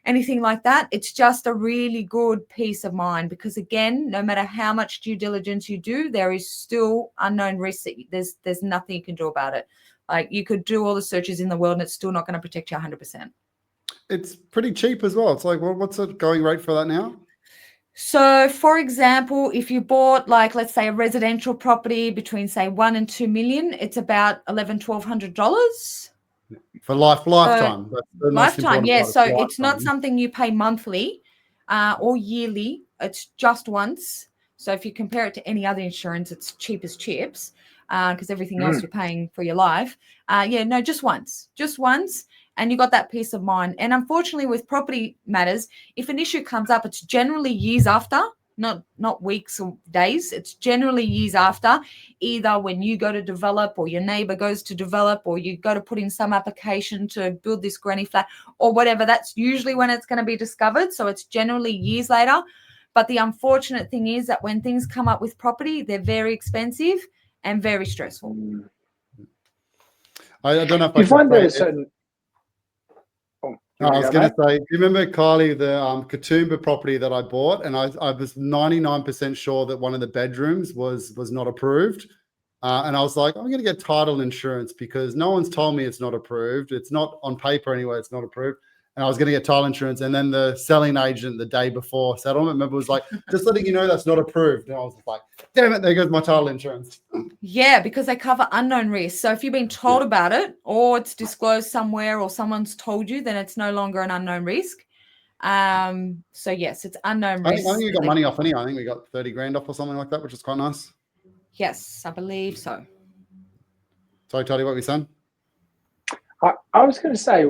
anything like that. It's just a really good peace of mind, because again, no matter how much due diligence you do, there is still unknown risks that there's nothing you can do about it. Like, you could do all the searches in the world and it's still not going to protect you 100%. It's pretty cheap as well. It's like, well, what's the going rate for that now? So, for example, if you bought, like, let's say a residential property between, say, 1 and 2 million, it's about $1,100-$1,200 for lifetime. That's the most lifetime. important Yeah. part, So lifetime. it's not something you pay monthly or yearly. It's just once. So if you compare it to any other insurance, it's cheap as chips, because everything else you're paying for your life. Just once. And you got that peace of mind. And unfortunately, with property matters, if an issue comes up, it's generally years after, not weeks or days. It's generally years after, either when you go to develop, or your neighbor goes to develop, or you go to put in some application to build this granny flat or whatever. That's usually when it's going to be discovered. So it's generally years later. But the unfortunate thing is that when things come up with property, they're very expensive and very stressful. I don't know if Do you find there are certain... I was going to say, do you remember, Kylie, the Katoomba property that I bought? And I was 99% sure that one of the bedrooms was not approved. And I was like, I'm going to get title insurance because no one's told me it's not approved. It's not on paper anyway. It's not approved. And I was going to get title insurance. And then the selling agent the day before settlement, remember, was like, just letting you know that's not approved. And I was like, damn it, there goes my title insurance. Yeah, because they cover unknown risks. So if you've been told about it, or it's disclosed somewhere, or someone's told you, then it's no longer an unknown risk. So yes, it's unknown risk. I think you got money off anyway. I think we got 30 grand off or something like that, which is quite nice. Yes, I believe so. Sorry, Toddy, what were you saying? I was going to say,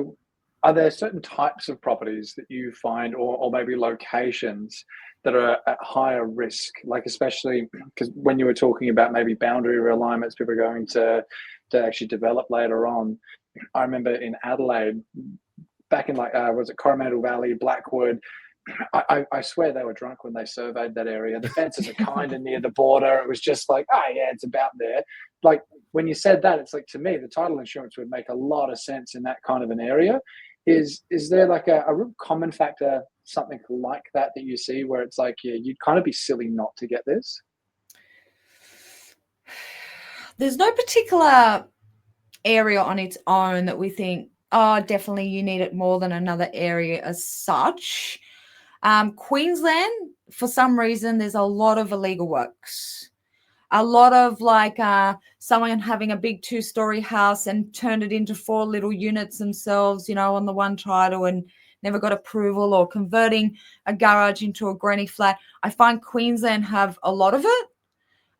are there certain types of properties that you find, or maybe locations that are at higher risk? Like, especially because when you were talking about maybe boundary realignments, people are going to actually develop later on. I remember in Adelaide, back in was it Coromandel Valley, Blackwood? I swear they were drunk when they surveyed that area. The fences are kind of near the border. It was just like, oh yeah, it's about there. Like, when you said that, it's like, to me, the title insurance would make a lot of sense in that kind of an area. Is there like a real common factor, something like that you see, where it's like, yeah, you'd kind of be silly not to get this? There's no particular area on its own that we think, oh, definitely you need it more than another area as such. Queensland, for some reason, there's a lot of illegal works. A lot of someone having a big 2-story house and turned it into 4 little units themselves, on the one title, and never got approval, or converting a garage into a granny flat. I find Queensland have a lot of it.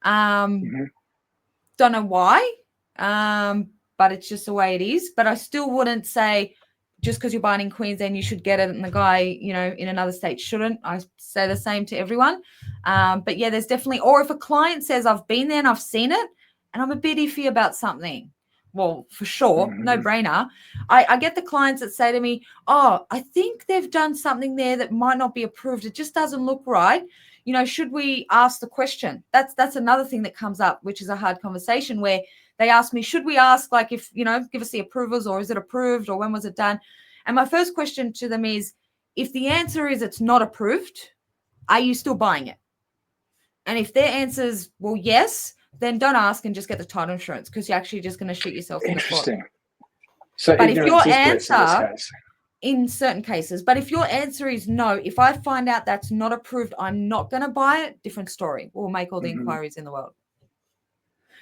Don't know why, but it's just the way it is. But I still wouldn't say just because you're buying in Queensland, you should get it, and the guy, in another state shouldn't. I say the same to everyone. But yeah, there's definitely, or if a client says, I've been there and I've seen it, and I'm a bit iffy about something, well, for sure, no brainer. I get the clients that say to me, oh, I think they've done something there that might not be approved. It just doesn't look right. Should we ask the question? That's another thing that comes up, which is a hard conversation, where they ask me, should we ask, like, if, give us the approvals, or is it approved, or when was it done? And my first question to them is, if the answer is it's not approved, are you still buying it? And if their answer is, well, yes, then don't ask and just get the title insurance, because you're actually just going to shoot yourself in the foot. Interesting. So, but if your answer, in certain cases, but if your answer is no, if I find out that's not approved, I'm not going to buy it, different story. We'll make all the inquiries in the world.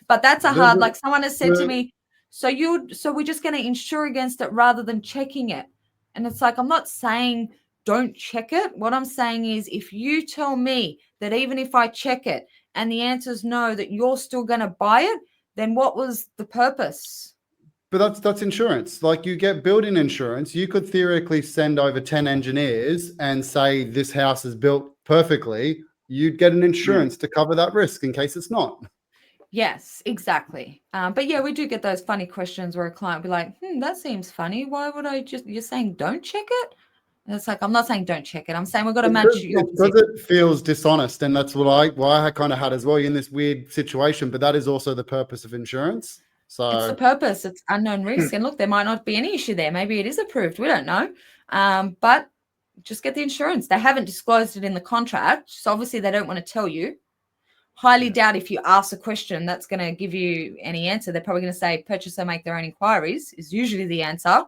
But that's a hard, like someone has said to me, so we're just going to insure against it rather than checking it. And it's like, I'm not saying don't check it. What I'm saying is, if you tell me that even if I check it and the answer is no, that you're still going to buy it, then what was the purpose? But that's insurance. Like, you get building insurance. You could theoretically send over 10 engineers and say this house is built perfectly. You'd get an insurance to cover that risk in case it's not. Yes, exactly. But yeah, we do get those funny questions where a client will be like, that seems funny. Why would I you're saying don't check it? And it's like, I'm not saying don't check it. I'm saying we've got to match your because it feels dishonest, and that's why I kind of had as well. You're in this weird situation, but that is also the purpose of insurance. So it's the purpose. It's unknown risk. And look, there might not be any issue there. Maybe it is approved. We don't know. But just get the insurance. They haven't disclosed it in the contract. So obviously they don't want to tell you. Highly doubt if you ask a question that's going to give you any answer. They're probably going to say purchaser make their own inquiries is usually the answer.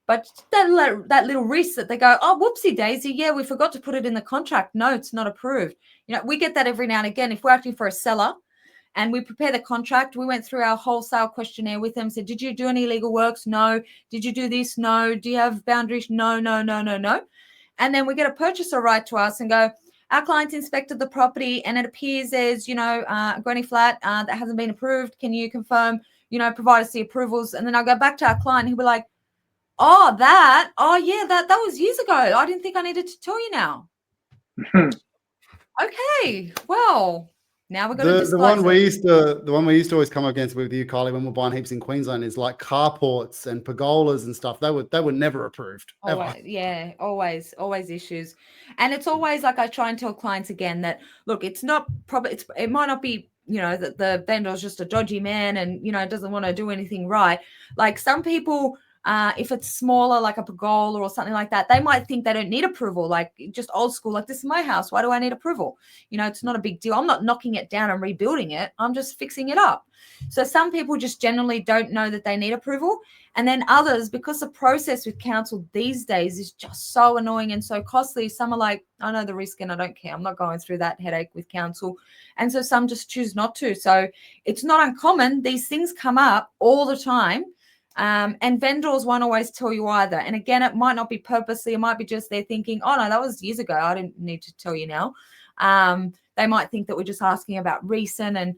But that little risk that they go, oh, whoopsie daisy, yeah, we forgot to put it in the contract. No, it's not approved. You know, we get that every now and again. If we're acting for a seller and we prepare the contract, we went through our wholesale questionnaire with them, said, did you do any legal works? No. Did you do this? No. Do you have boundaries? No. And then we get a purchaser write to us and go, our clients inspected the property and it appears there's, a granny flat that hasn't been approved. Can you confirm, provide us the approvals? And then I'll go back to our client who'll be like, that was years ago. I didn't think I needed to tell you now. Okay, well, now we're going to disclose the one we used to always come against with you, Kylie, when we're buying heaps in Queensland is like carports and pergolas and stuff. They were never approved. Always, ever. Yeah, always issues. And it's always like I try and tell clients again that, look, it's not probably, it might not be, that the vendor's just a dodgy man and, doesn't want to do anything right. Like some people, if it's smaller, like a pergola or something like that, they might think they don't need approval, like just old school, like this is my house. Why do I need approval? It's not a big deal. I'm not knocking it down and rebuilding it. I'm just fixing it up. So some people just generally don't know that they need approval. And then others, because the process with council these days is just so annoying and so costly, some are like, I know the risk and I don't care. I'm not going through that headache with council. And so some just choose not to. So it's not uncommon. These things come up all the time. And vendors won't always tell you either. And again, it might not be purposely. It might be just they're thinking, oh, no, that was years ago. I didn't need to tell you now. They might think that we're just asking about recent and,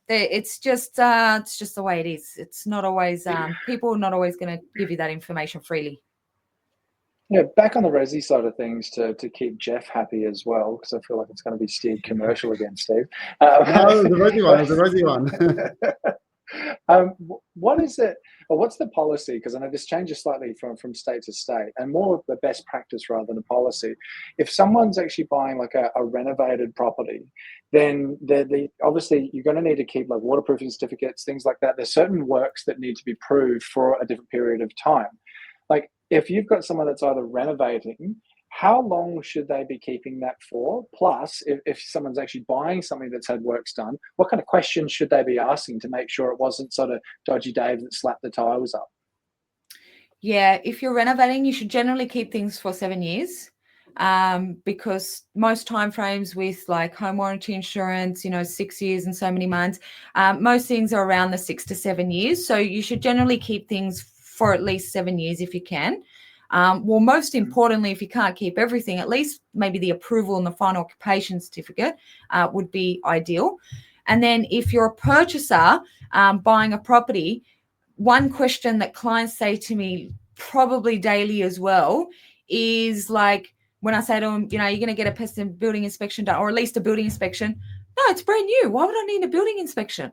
it's just the way it is. It's not always, people are not always going to give you that information freely. Yeah, back on the resi side of things to keep Jeff happy as well, because I feel like it's going to be steered commercial again, Steve. No, the resi one. What is it, or what's the policy? Because I know this changes slightly from state to state, and more of the best practice rather than a policy. If someone's actually buying like a renovated property, then obviously you're going to need to keep like waterproofing certificates, things like that. There's certain works that need to be proved for a different period of time. Like if you've got someone that's either renovating, how long should they be keeping that for? Plus, if someone's actually buying something that's had works done, what kind of questions should they be asking to make sure it wasn't sort of dodgy Dave that slapped the tiles up? Yeah, if you're renovating, you should generally keep things for 7 years, because most timeframes with like home warranty insurance, 6 years and so many months, most things are around the 6 to 7 years. So you should generally keep things for at least 7 years if you can. Most importantly, if you can't keep everything, at least maybe the approval and the final occupation certificate would be ideal. And then if you're a purchaser buying a property, one question that clients say to me probably daily as well is like, when I say to them, you're going to get a pest and building inspection done, or at least a building inspection. No, it's brand new. Why would I need a building inspection?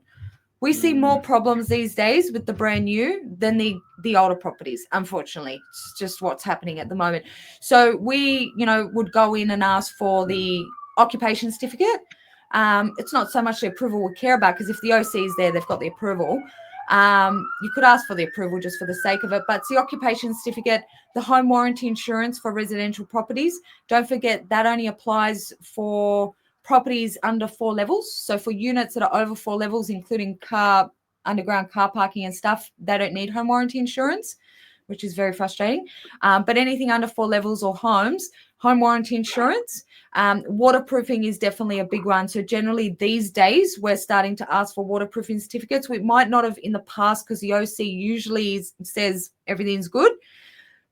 We see more problems these days with the brand new than the older properties, unfortunately. It's just what's happening at the moment. So we, would go in and ask for the occupation certificate. It's not so much the approval we care about, because if the OC is there, they've got the approval. You could ask for the approval just for the sake of it, but it's the occupation certificate, the home warranty insurance for residential properties. Don't forget that only applies for properties under 4 levels. So for units that are over 4 levels, including underground car parking and stuff, they don't need home warranty insurance, which is very frustrating. But anything under 4 levels or homes, home warranty insurance. Waterproofing is definitely a big one. So generally these days we're starting to ask for waterproofing certificates. We might not have in the past, because the OC usually says everything's good.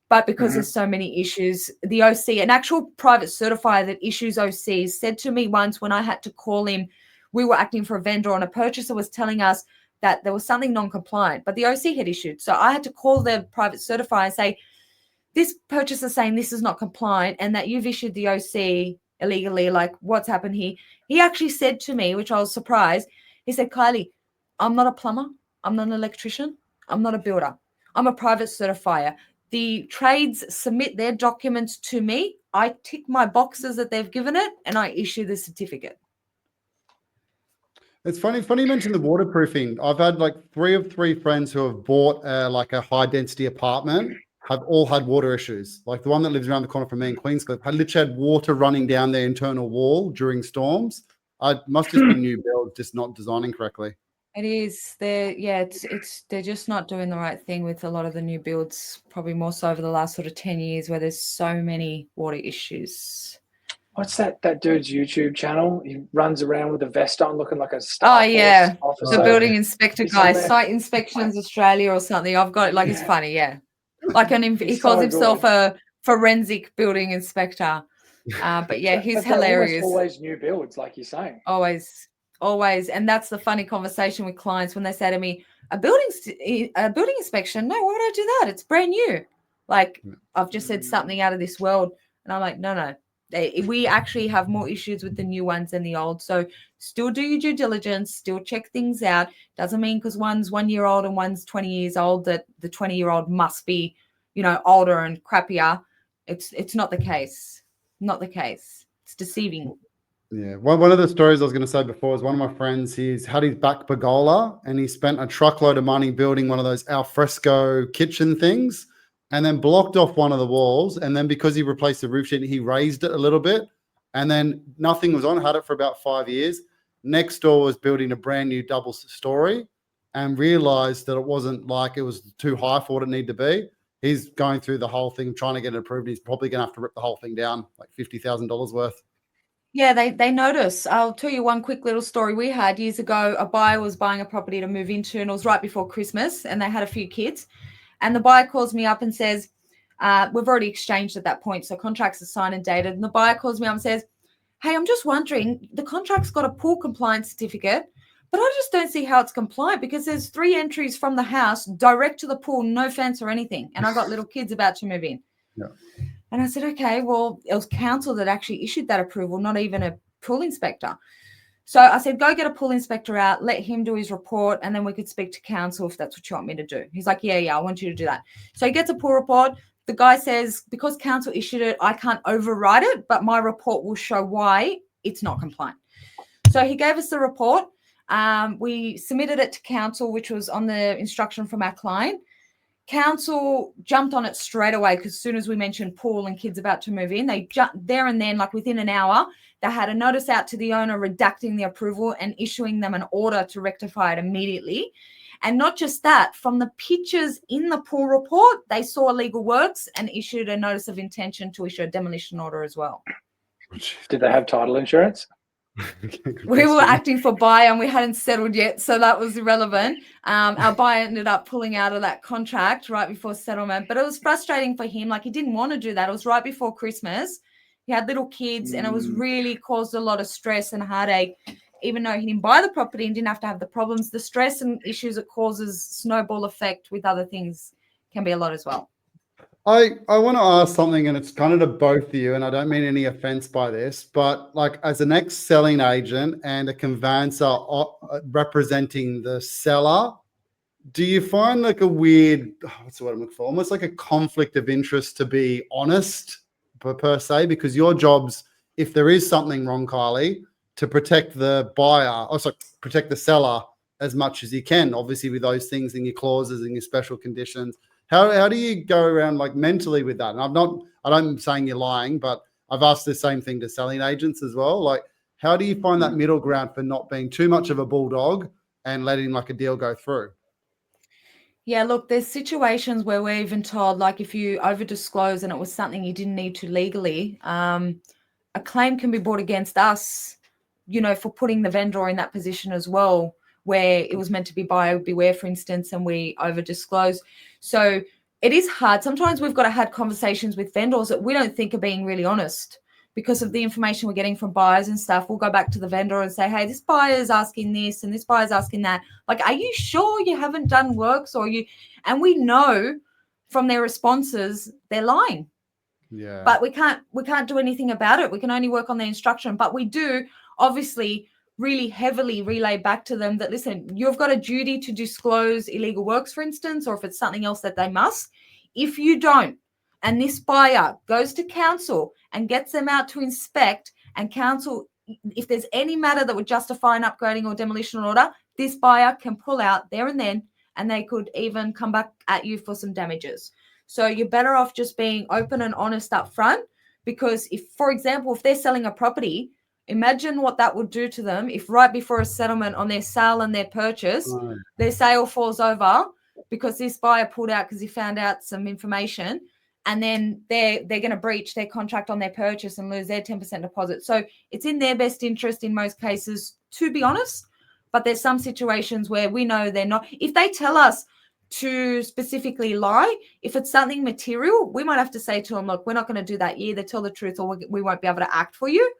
But because there's so many issues, the OC, an actual private certifier that issues OCs, said to me once when I had to call him, we were acting for a vendor and a purchaser was telling us that there was something non-compliant, but the OC had issued. So I had to call the private certifier and say, this purchaser saying this is not compliant and that you've issued the OC illegally, like what's happened here? He actually said to me, which I was surprised, he said, Kylie, I'm not a plumber. I'm not an electrician. I'm not a builder. I'm a private certifier. The trades submit their documents to me. I tick my boxes that they've given it, and I issue the certificate. It's funny you mentioned the waterproofing. I've had like 3 of 3 friends who have bought like a high density apartment have all had water issues. Like the one that lives around the corner from me in Queenscliff had literally had water running down their internal wall during storms. Must just be new build, just not designing correctly. It is. They're just not doing the right thing with a lot of the new builds, probably more so over the last sort of 10 years where there's so many water issues. What's that dude's YouTube channel? He runs around with a vest on looking like a Star Force yeah. officer. The building inspector He's guy, on there. Site Inspections Australia or something. I've got it, like, it's funny, yeah. Like he calls himself a forensic building inspector. But yeah, he's But they're hilarious. always new builds, like you're saying. Always. And that's the funny conversation with clients when they say to me, a building inspection? No, why would I do that? It's brand new. Like, I've just said something out of this world. And I'm like, no. We actually have more issues with the new ones than the old. So still do your due diligence, still check things out. Doesn't mean because one's 1 year old and one's 20 years old that the 20-year-old must be, older and crappier. It's not the case. Not the case. It's deceiving. Yeah. One of the stories I was going to say before is one of my friends, he's had his back pergola and he spent a truckload of money building one of those alfresco kitchen things and then blocked off one of the walls. And then because he replaced the roof sheet, he raised it a little bit and then nothing was on, had it for about 5 years. Next door was building a brand new double story and realized that it wasn't like it was too high for what it needed to be. He's going through the whole thing, trying to get it approved. He's probably going to have to rip the whole thing down, like $50,000 worth. Yeah, they notice. I'll tell you one quick little story we had years ago. A buyer was buying a property to move into, and it was right before Christmas, and they had a few kids. And the buyer calls me up and says, we've already exchanged at that point, so contracts are signed and dated. And the buyer calls me up and says, hey, I'm just wondering, the contract's got a pool compliance certificate, but I just don't see how it's compliant because there's 3 entries from the house direct to the pool, no fence or anything. And I got little kids about to move in. Yeah. And I said, okay, well, it was council that actually issued that approval, not even a pool inspector. So I said, go get a pool inspector out, let him do his report, and then we could speak to council if that's what you want me to do. He's like, yeah, I want you to do that. So he gets a pool report. The guy says, because council issued it, I can't override it, but my report will show why it's not compliant. So he gave us the report. We submitted it to council, which was on the instruction from our client. Council jumped on it straight away because as soon as we mentioned pool and kids about to move in, they jumped there and then, like within an hour, they had a notice out to the owner redacting the approval and issuing them an order to rectify it immediately. And not just that, from the pictures in the pool report, they saw illegal works and issued a notice of intention to issue a demolition order as well. Did they have title insurance? We were acting for buyer and we hadn't settled yet, so that was irrelevant. Our buyer ended up pulling out of that contract right before settlement, but it was frustrating for him. Like, he didn't want to do that. It was right before Christmas. He had little kids and it was really caused a lot of stress and heartache. Even though he didn't buy the property and didn't have to have the problems, the stress and issues it causes, snowball effect with other things, can be a lot as well. I want to ask something, and it's kind of to both of you, and I don't mean any offense by this, but like as an ex-selling agent and a conveyancer representing the seller, do you find like a weird, what's the word I'm looking for, almost like a conflict of interest to be honest per se, because your job's, if there is something wrong, Kylie, to protect the buyer, protect the seller as much as you can, obviously with those things in your clauses and your special conditions. How do you go around like mentally with that? And I'm saying you're lying, but I've asked the same thing to selling agents as well. Like, how do you find that middle ground for not being too much of a bulldog and letting like a deal go through? Yeah, look, there's situations where we're even told, like, if you over disclose and it was something you didn't need to legally, a claim can be brought against us, for putting the vendor in that position as well, where it was meant to be buyer beware, for instance, and we over disclose. So it is hard. Sometimes we've got to have conversations with vendors that we don't think are being really honest because of the information we're getting from buyers and stuff. We'll go back to the vendor and say, hey, this buyer is asking this and this buyer's asking that. Like, are you sure you haven't done works and we know from their responses, they're lying. Yeah. But we can't do anything about it. We can only work on the instruction, but we do obviously really heavily relay back to them that, listen, you've got a duty to disclose illegal works, for instance, or if it's something else that they must. If you don't, and this buyer goes to council and gets them out to inspect, and council, if there's any matter that would justify an upgrading or demolition order, this buyer can pull out there and then, and they could even come back at you for some damages. So you're better off just being open and honest up front, because if, for example, if they're selling a property, imagine what that would do to them if right before a settlement on their sale and their purchase, their sale falls over because this buyer pulled out because he found out some information, and then they're going to breach their contract on their purchase and lose their 10% deposit. So it's in their best interest in most cases, to be honest. But there's some situations where we know they're not. If they tell us to specifically lie, if it's something material, we might have to say to them, look, we're not going to do that. You either tell the truth or we won't be able to act for you.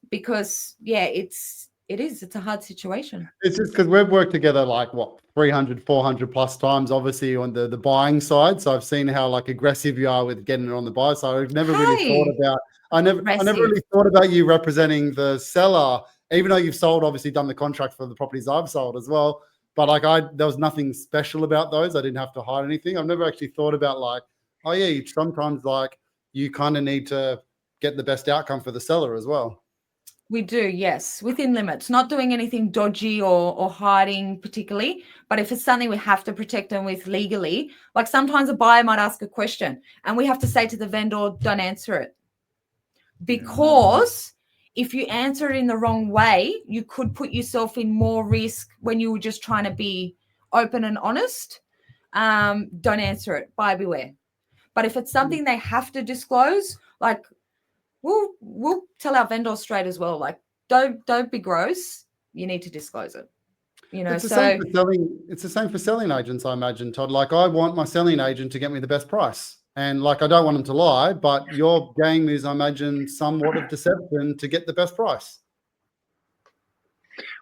Because it's a hard situation. It's just because we've worked together like 300, 400 plus times, obviously on the buying side. So I've seen how like aggressive you are with getting it on the buy side. I've never really thought about, I never really thought about you representing the seller, even though you've sold, obviously done the contract for the properties I've sold as well. But like there was nothing special about those. I didn't have to hide anything. I've never actually thought about like, oh yeah, sometimes like you kind of need to get the best outcome for the seller as well. We do, yes, within limits, not doing anything dodgy or hiding particularly. But if it's something we have to protect them with legally, like sometimes a buyer might ask a question and we have to say to the vendor, don't answer it. Because if you answer it in the wrong way, you could put yourself in more risk when you were just trying to be open and honest. Don't answer it, buyer beware. But if it's something they have to disclose, like we'll tell our vendors straight as well, like don't be gross, you need to disclose it. You know, it's the same for selling agents, I imagine, Todd. Like I want my selling agent to get me the best price. And like I don't want them to lie, but your game is, I imagine, somewhat of deception to get the best price.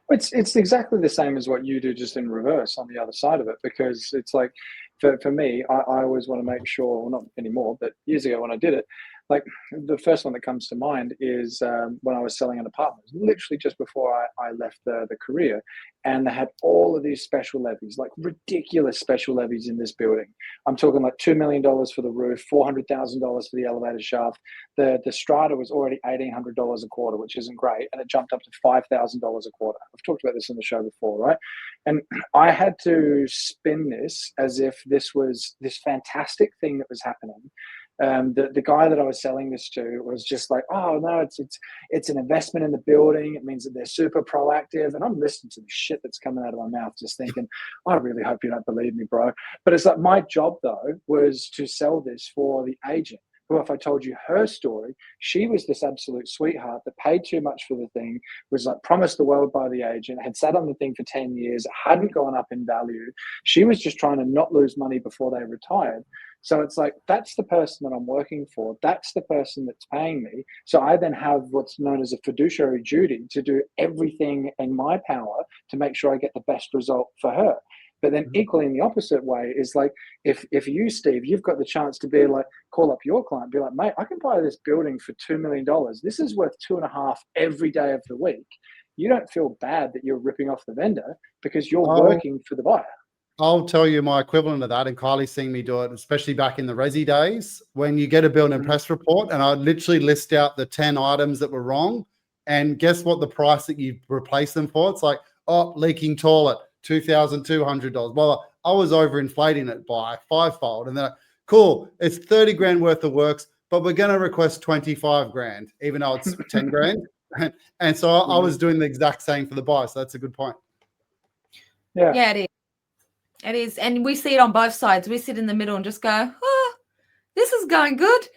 It's exactly the same as what you do, just in reverse on the other side of it, because it's like for me, I always want to make sure, well, not anymore, but years ago when I did it, like the first one that comes to mind is when I was selling an apartment, literally just before I left the career, and they had all of these special levies, like ridiculous special levies in this building. I'm talking like $2 million for the roof, $400,000 for the elevator shaft. The strata was already $1,800 a quarter, which isn't great, and it jumped up to $5,000 a quarter. I've talked about this on the show before, right? And I had to spin this as if this was this fantastic thing that was happening. The guy that I was selling this to was just like, oh no, it's an investment in the building. It means that they're super proactive. And I'm listening to the shit that's coming out of my mouth, just thinking, I really hope you don't believe me, bro. But it's like my job though was to sell this for the agent, who, if I told you her story, she was this absolute sweetheart that paid too much for the thing, was like promised the world by the agent, had sat on the thing for 10 years, hadn't gone up in value. She was just trying to not lose money before they retired. So it's like, that's the person that I'm working for. That's the person that's paying me. So I then have what's known as a fiduciary duty to do everything in my power to make sure I get the best result for her. But then equally in the opposite way is like, if you, Steve, you've got the chance to be like, call up your client, be like, mate, I can buy this building for $2 million. This is worth 2.5 every day of the week. You don't feel bad that you're ripping off the vendor because you're working for the buyer. I'll tell you my equivalent of that, and Kylie's seen me do it, especially back in the resi days, when you get a build and press report, and I literally list out the 10 items that were wrong, and guess what the price that you replace them for? It's like, oh, leaking toilet, $2,200. Well, I was overinflating it by 5-fold, and then cool, it's 30 grand worth of works, but we're going to request 25 grand, even though it's 10 grand. And so I was doing the exact same for the buyer. So that's a good point. Yeah, it is. It is. And we see it on both sides. We sit in the middle and just go, oh, this is going good.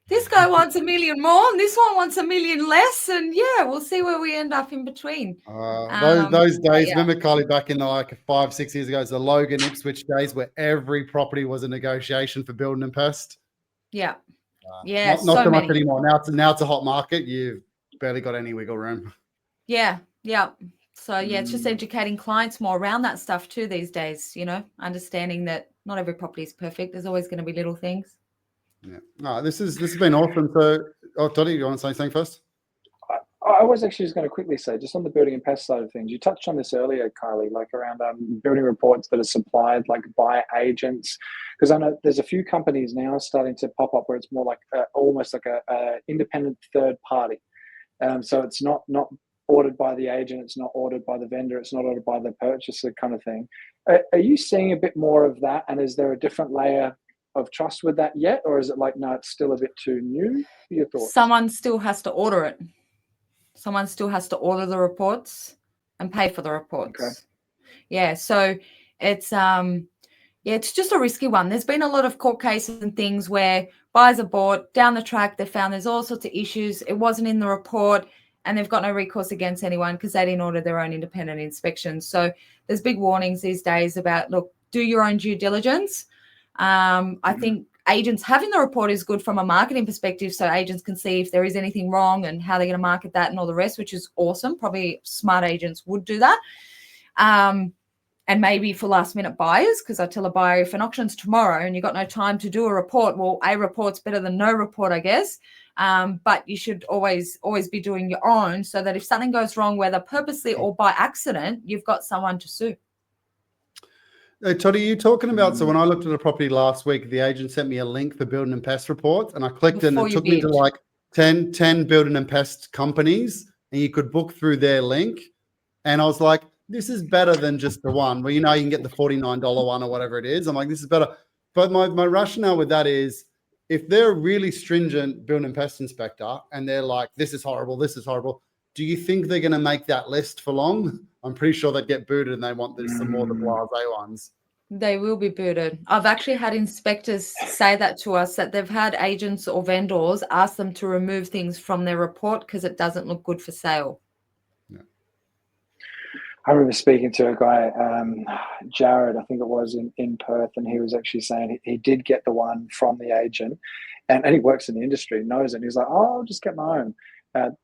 This guy wants $1 million more and this one wants $1 million less. And yeah, we'll see where we end up in between. Those days, remember, Kylie, back in like 5-6 years ago, it's the Logan Ipswich days where every property was a negotiation for building and pest. Yeah. Not so much anymore. Now it's a hot market. You've barely got any wiggle room. Yeah. Yeah. So, yeah, it's just educating clients more around that stuff too these days, you know, understanding that not every property is perfect. There's always going to be little things. Yeah. No, this has been awesome. So, Toddy, you want to say something first? I was actually just going to quickly say, just on the building and pest side of things, you touched on this earlier, Kylie, like around building reports that are supplied like by agents, because I know there's a few companies now starting to pop up where it's more like almost like a independent third party. So it's not ordered by the agent, it's not ordered by the vendor, it's not ordered by the purchaser, kind of thing. Are you seeing a bit more of that? And is there a different layer of trust with that yet, or is it like, no, it's still a bit too new? Your thoughts? Someone still has to order it. Someone still has to order the reports and pay for the reports. Okay. Yeah, so it's it's just a risky one. There's been a lot of court cases and things where buyers are bought down the track. They found there's all sorts of issues. It wasn't in the report, and they've got no recourse against anyone because they didn't order their own independent inspection. So there's big warnings these days about, look, do your own due diligence. I think agents having the report is good from a marketing perspective, so agents can see if there is anything wrong and how they're going to market that and all the rest, which is awesome. Probably smart agents would do that. And maybe for last minute buyers, because I tell a buyer, if an auction's tomorrow and you've got no time to do a report, well, a report's better than no report, I guess. But you should always be doing your own, so that if something goes wrong, whether purposely or by accident, you've got someone to sue. Toddy, you talking about, so when I looked at a property last week, the agent sent me a link for building and pest reports, and I clicked it and it took me to like 10 building and pest companies, and you could book through their link. And I was like, this is better than just the one where, you know, you can get the $49 one or whatever it is. I'm like, this is better. But my rationale with that is, if they're a really stringent building and pest inspector and they're like, this is horrible, do you think they're going to make that list for long? I'm pretty sure they'd get booted, and they want some more of the blasé ones. They will be booted. I've actually had inspectors say that to us, that they've had agents or vendors ask them to remove things from their report because it doesn't look good for sale. Yeah. I remember speaking to a guy, Jared, I think it was in Perth, and he was actually saying he did get the one from the agent, and he works in the industry, knows it. And he's like, oh, I'll just get my own.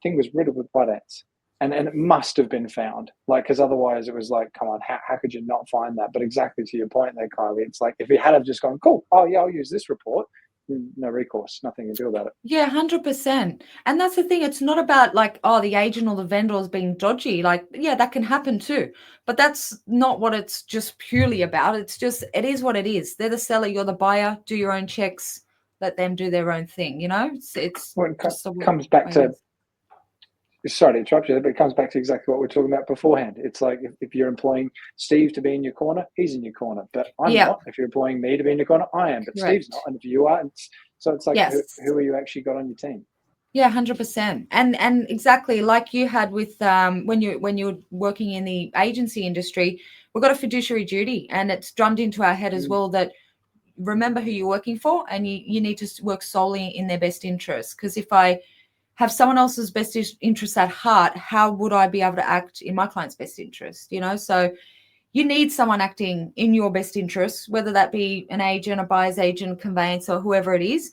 Thing was riddled with white ants. And it must have been found, like, because otherwise it was like, come on, how could you not find that? But exactly to your point there, Kylie, it's like, if he had have just gone, cool, oh yeah, I'll use this report, no recourse, nothing to do about it. Yeah, 100%. And that's the thing. It's not about like, oh, the agent or the vendor is being dodgy. Like, yeah, that can happen too. But that's not what it's just purely about. It's just, it is what it is. They're the seller, you're the buyer. Do your own checks. Let them do their own thing. You know, it's well, it comes back to. Sorry to interrupt you, but it comes back to exactly what we were talking about beforehand. It's like, if you're employing Steve to be in your corner, he's in your corner. But I'm not. If you're employing me to be in your corner, I am. But Steve's not. And if you are, so it's like, who are you actually got on your team? Yeah, 100%. And exactly like you had with when you're working in the agency industry, we've got a fiduciary duty, and it's drummed into our head as well that remember who you're working for, and you need to work solely in their best interest. Because if I have someone else's best interest at heart, how would I be able to act in my client's best interest? You know, so you need someone acting in your best interest, whether that be an agent, a buyer's agent, conveyancer, whoever it is,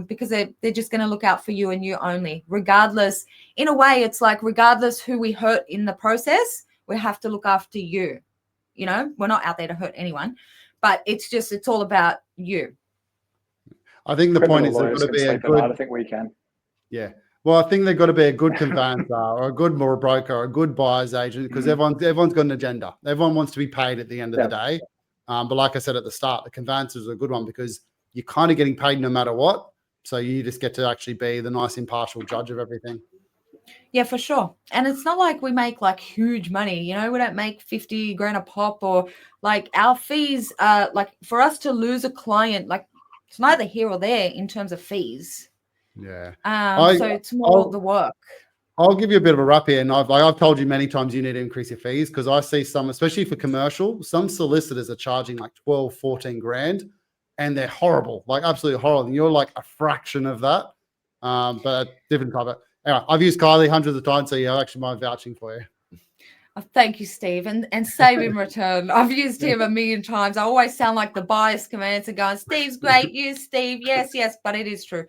because they're just going to look out for you and you only, regardless. In a way, it's like, regardless who we hurt in the process, we have to look after you. You know, we're not out there to hurt anyone, but it's all about you. I think the point is there's got to be a good. I think we can. Yeah. Well, I think they've got to be a good conveyancer or a good broker or a good buyer's agent, because everyone's got an agenda. Everyone wants to be paid at the end of the day. But like I said at the start, the conveyancer is a good one because you're kind of getting paid no matter what. So you just get to actually be the nice impartial judge of everything. Yeah, for sure. And it's not like we make like huge money, you know, we don't make 50 grand a pop, or like our fees, like for us to lose a client, like it's neither here or there in terms of fees. Yeah. So it's more of the work. I'll give you a bit of a wrap here. And I've told you many times you need to increase your fees, because I see some, especially for commercial, some solicitors are charging like 12, 14 grand, and they're horrible, like absolutely horrible. And you're like a fraction of that, but different type of. Anyway, I've used Kylie hundreds of times, so yeah, I actually mind vouching for you. Oh, thank you, Steve, and same in return. I've used him a million times. I always sound like the biased conveyancer going, Steve's great, use Steve. Yes, but it is true.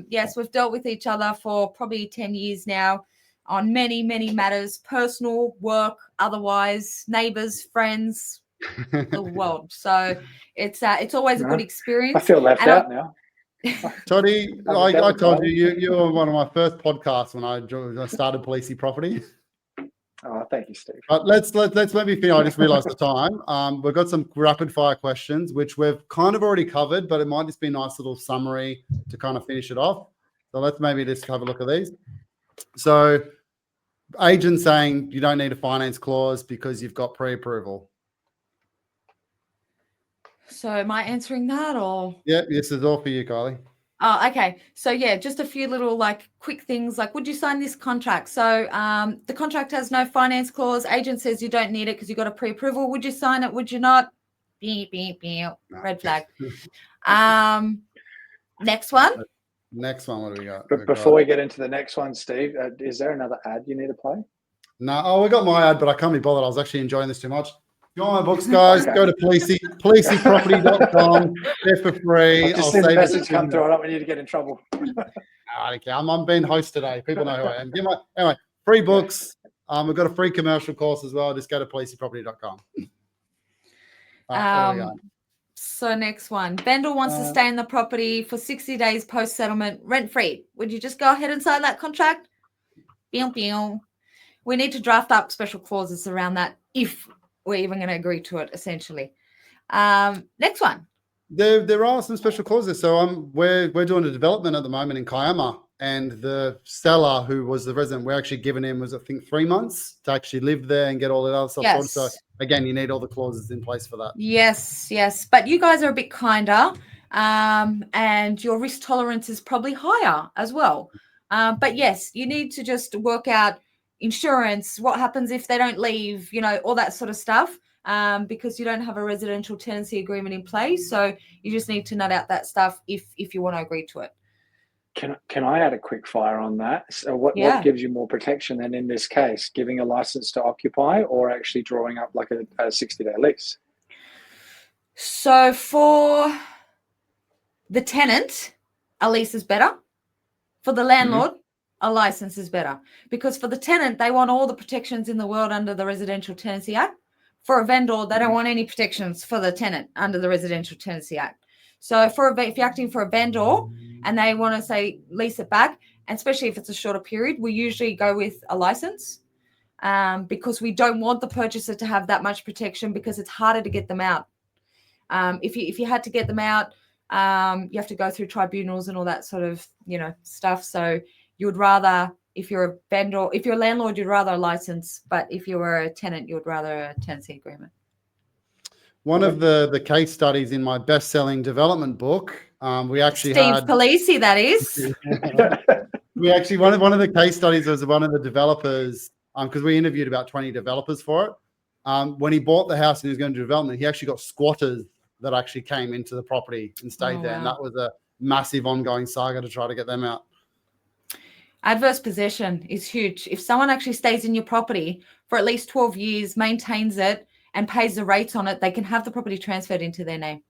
Yes, we've dealt with each other for probably 10 years now on many, many matters, personal, work, otherwise, neighbors, friends, the world. So it's always a good experience. I feel left out now. Toddy, I'm a I debit told card. you were one of my first podcasts when I started Policey Property. Oh, thank you, Steve. But let's maybe finish. I just realised the time. We've got some rapid fire questions, which we've kind of already covered, but it might just be a nice little summary to kind of finish it off. So let's maybe just have a look at these. So, agent saying you don't need a finance clause because you've got pre-approval. So am I answering that or? Yeah, this is all for you, Kylie. Oh, okay. So yeah, just a few little like quick things like, would you sign this contract? So the contract has no finance clause. Agent says you don't need it because you got a pre-approval. Would you sign it? Would you not? Beep, beep, beep. No. Red flag. Next one. Next one, what do we got? But before we get into the next one, Steve, is there another ad you need to play? No, oh, we got my ad, but I can't be bothered. I was actually enjoying this too much. If you want my books, guys, Okay. go to policeyproperty.com. They're for free. I've just seen the message come through. I don't want you to get in trouble. I don't care. I'm being host today. People know who I am. Anyway, free books. We've got a free commercial course as well. Just go to policeyproperty.com. What do we got? So next one, vendor wants to stay in the property for 60 days post settlement, rent free. Would you just go ahead and sign that contract? Pew, pew. We need to draft up special clauses around that if we're even going to agree to it. Essentially, next one. There are some special clauses. So we're doing a development at the moment in Kiama, and the seller who was the resident, we're actually giving him I think 3 months to actually live there and get all that other stuff sorted. So again, you need all the clauses in place for that. Yes. But you guys are a bit kinder, and your risk tolerance is probably higher as well. But yes, you need to just work out insurance, what happens if they don't leave, all that sort of stuff, because you don't have a residential tenancy agreement in place. So you just need to nut out that stuff if you want to agree to it. Can I add a quick fire on that? So what gives you more protection than in this case, giving a license to occupy or actually drawing up like a 60-day lease? So for the tenant, a lease is better. For the landlord, a license is better. Because for the tenant, they want all the protections in the world under the Residential Tenancy Act. For a vendor, they don't want any protections for the tenant under the Residential Tenancy Act. So if you're acting for a vendor and they want to say lease it back, and especially if it's a shorter period, we usually go with a license, because we don't want the purchaser to have that much protection because it's harder to get them out. If you had to get them out, you have to go through tribunals and all that sort of stuff. So you would rather, if you're a vendor, if you're a landlord, you'd rather a license, but if you were a tenant, you'd rather a tenancy agreement. One of the case studies in my best-selling development book, we actually Steve had Policey, that is. we actually one of the case studies was one of the developers, because we interviewed about 20 developers for it. When he bought the house and he was going to do development, he actually got squatters that actually came into the property and stayed there, and that was a massive ongoing saga to try to get them out. Adverse possession is huge. If someone actually stays in your property for at least 12 years, maintains it, and pays the rates on it, they can have the property transferred into their name.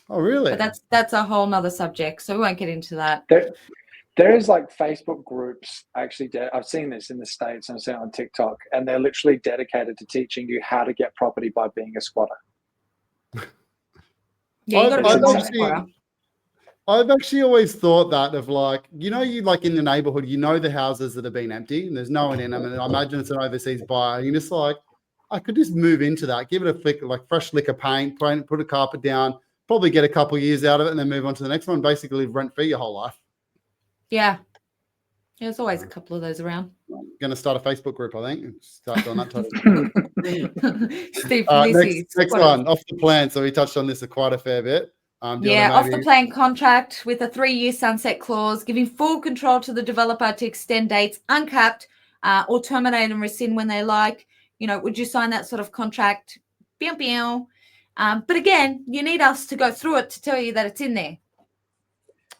Oh, really? But that's a whole nother subject, so we won't get into that. There is like Facebook groups, actually, I've seen this in the States and I've seen it on TikTok, and they're literally dedicated to teaching you how to get property by being a squatter. Yeah, you got to be a squatter. I've actually always thought that of like, you like in the neighborhood, the houses that have been empty and there's no one in them. And I imagine it's an overseas buyer. And you're just like, I could just move into that, give it a flick, like fresh lick of paint, put a carpet down, probably get a couple of years out of it and then move on to the next one. Basically live rent free your whole life. Yeah. There's always a couple of those around. Going to start a Facebook group, I think. Start doing that type of Steve, next one, off the plan. So we touched on this quite a fair bit. Off the plan contract with a 3-year sunset clause, giving full control to the developer to extend dates uncapped, or terminate and rescind when they like. Would you sign that sort of contract? But again, you need us to go through it to tell you that it's in there.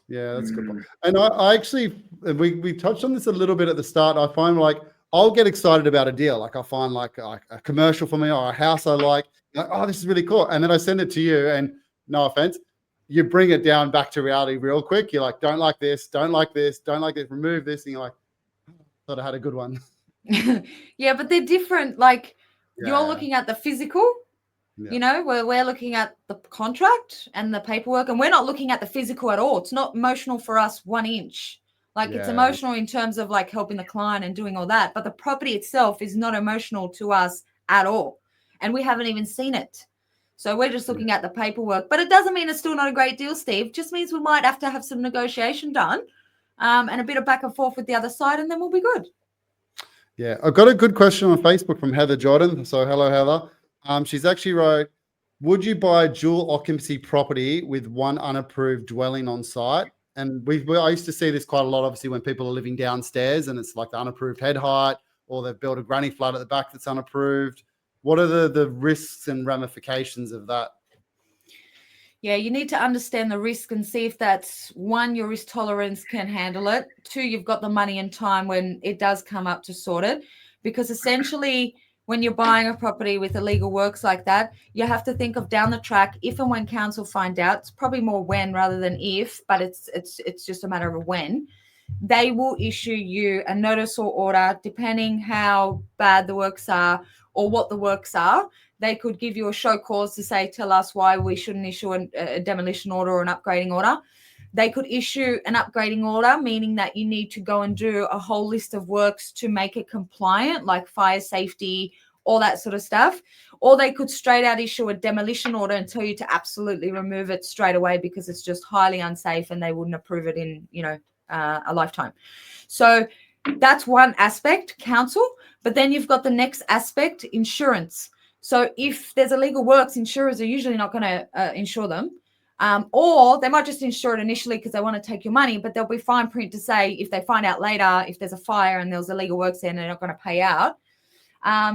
Yeah, that's a good point. And I actually, we touched on this a little bit at the start. I find like I'll get excited about a deal. Like I find like a commercial for me or a house I like, oh, this is really cool. And then I send it to you and no offense, you bring it down back to reality real quick. You're like, don't like this, remove this. And you're like, thought I had a good one. Yeah, but they're different. Like you're looking at the physical Yeah. You know, where we're looking at the contract and the paperwork, and we're not looking at the physical at all. It's not emotional for us 1 inch. Like it's Yeah. emotional in terms of like helping the client and doing all that. But the property itself is not emotional to us at all. And we haven't even seen it. So we're just looking at the paperwork. But it doesn't mean it's still not a great deal, Steve. It just means we might have to have some negotiation done and a bit of back and forth with the other side, and then we'll be good. Yeah, I've got a good question on Facebook from Heather Jordan. So hello, Heather. She's actually wrote, would you buy dual occupancy property with one unapproved dwelling on site? And I used to see this quite a lot, obviously, when people are living downstairs and it's like the unapproved head height, or they've built a granny flat at the back that's unapproved. What are the risks and ramifications of that? Yeah, you need to understand the risk and see if that's one, your risk tolerance can handle it. Two, you've got the money and time when it does come up to sort it. Because essentially, when you're buying a property with illegal works like that, you have to think of down the track, if and when council find out, it's probably more when rather than if, but it's just a matter of when. They will issue you a notice or order, depending how bad the works are or what the works are. They could give you a show cause to say, tell us why we shouldn't issue a demolition order or an upgrading order. They could issue an upgrading order, meaning that you need to go and do a whole list of works to make it compliant, like fire safety, all that sort of stuff. Or they could straight out issue a demolition order and tell you to absolutely remove it straight away because it's just highly unsafe and they wouldn't approve it in, a lifetime. So that's one aspect, council. But then you've got the next aspect, insurance. So if there's illegal works, insurers are usually not going to insure them. Or they might just insure it initially because they want to take your money, but there'll be fine print to say if they find out later, if there's a fire and there's illegal works there and they're not going to pay out.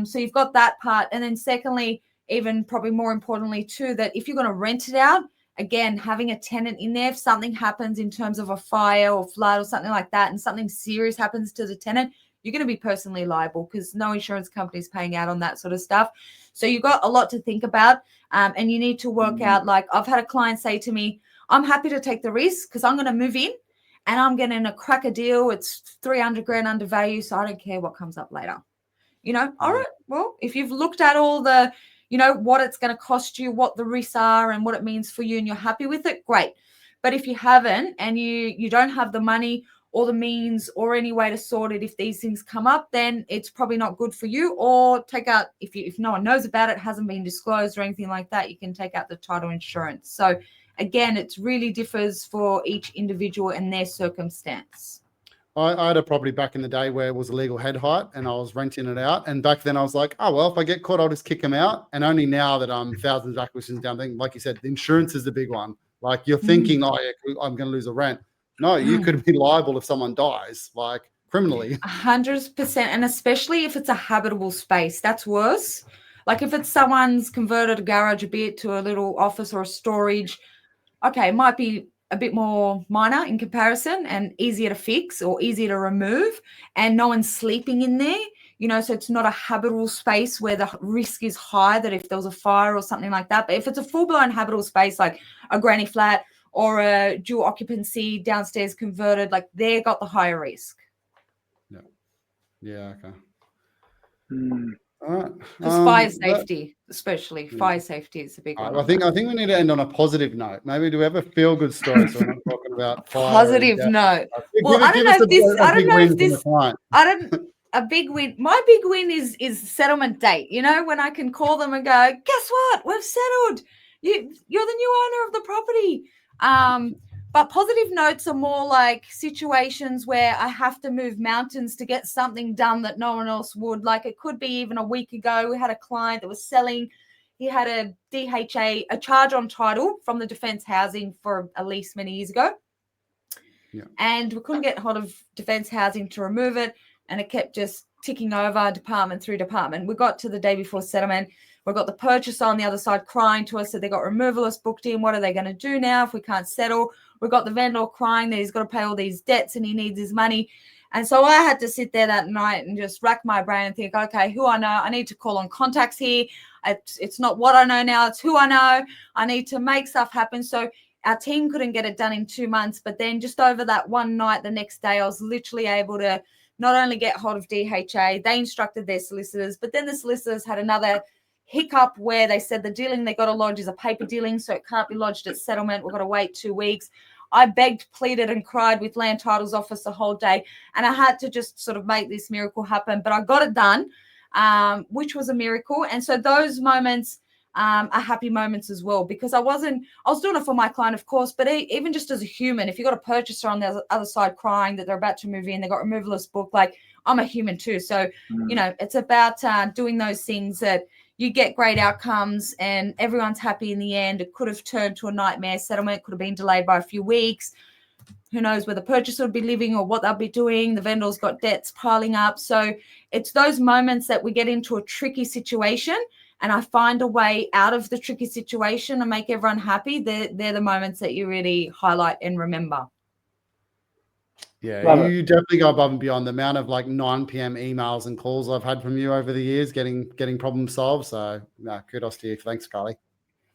So you've got that part. And then secondly, even probably more importantly too, that if you're going to rent it out, again, having a tenant in there, if something happens in terms of a fire or flood or something like that, and something serious happens to the tenant, you're going to be personally liable because no insurance company is paying out on that sort of stuff. So you've got a lot to think about, and you need to work out, like I've had a client say to me, I'm happy to take the risk because I'm going to move in and I'm getting a cracker deal. It's 300 grand under value, so I don't care what comes up later. All right, well, if you've looked at all the, what it's going to cost you, what the risks are and what it means for you and you're happy with it, great. But if you haven't and you don't have the money or the means or any way to sort it, if these things come up, then it's probably not good for you. Or take out, if no one knows about it, hasn't been disclosed or anything like that, you can take out the title insurance. So again, it really differs for each individual and their circumstance. I had a property back in the day where it was a legal head height and I was renting it out. And back then I was like, oh, well, if I get caught, I'll just kick them out. And only now that I'm thousands of acquisitions down, like you said, the insurance is the big one. Like you're thinking, oh, yeah, I'm going to lose a rent. No, you could be liable if someone dies, like criminally. 100%. And especially if it's a habitable space, that's worse. Like if it's someone's converted a garage a bit to a little office or a storage, okay, it might be a bit more minor in comparison and easier to fix or easier to remove, and no one's sleeping in there, so it's not a habitable space where the risk is high that if there was a fire or something like that. But if it's a full-blown habitable space like a granny flat or a dual occupancy downstairs converted, like they got the higher risk. Yeah, okay. All right. Because fire safety, especially fire safety is a big one. I think we need to end on a positive note. Maybe do we have a feel good story? So we're not talking about fire. Positive note. Well, I don't know if this. A big win. My big win is settlement date. When I can call them and go, guess what? We've settled. You're the new owner of the property. But positive notes are more like situations where I have to move mountains to get something done that no one else would. Like it could be even a week ago, we had a client that was selling. He had a DHA, a charge on title from the Defence Housing for a lease many years ago. Yeah. And we couldn't get hold of Defence Housing to remove it. And it kept just ticking over department through department. We got to the day before settlement. We've got the purchaser on the other side crying to us that they got removalists booked in. What are they going to do now if we can't settle? We've got the vendor crying that he's got to pay all these debts and he needs his money. And so I had to sit there that night and just rack my brain and think, okay, who I know, I need to call on contacts here. It's not what I know now, it's who I know. I need to make stuff happen. So our team couldn't get it done in 2 months. But then just over that one night, the next day, I was literally able to not only get hold of DHA, they instructed their solicitors, but then the solicitors had another hiccup where they said the dealing they got to lodge is a paper dealing, so it can't be lodged at settlement. We've got to wait 2 weeks. I begged, pleaded, and cried with Land Titles Office the whole day, and I had to just sort of make this miracle happen. But I got it done, which was a miracle. And so those moments are happy moments as well, because I was doing it for my client, of course, but even just as a human, if you got a purchaser on the other side crying that they're about to move in, they got removalist book, like I'm a human too. So, you know, it's about doing those things that you get great outcomes and everyone's happy in the end. It could have turned to a nightmare settlement, could have been delayed by a few weeks. Who knows where the purchaser would be living or what they'll be doing. The vendor's got debts piling up. So it's those moments that we get into a tricky situation and I find a way out of the tricky situation and make everyone happy. They're the moments that you really highlight and remember. Yeah, you definitely go above and beyond. The amount of like 9 p.m. emails and calls I've had from you over the years getting problems solved. So no, kudos to you. Thanks, Kylie.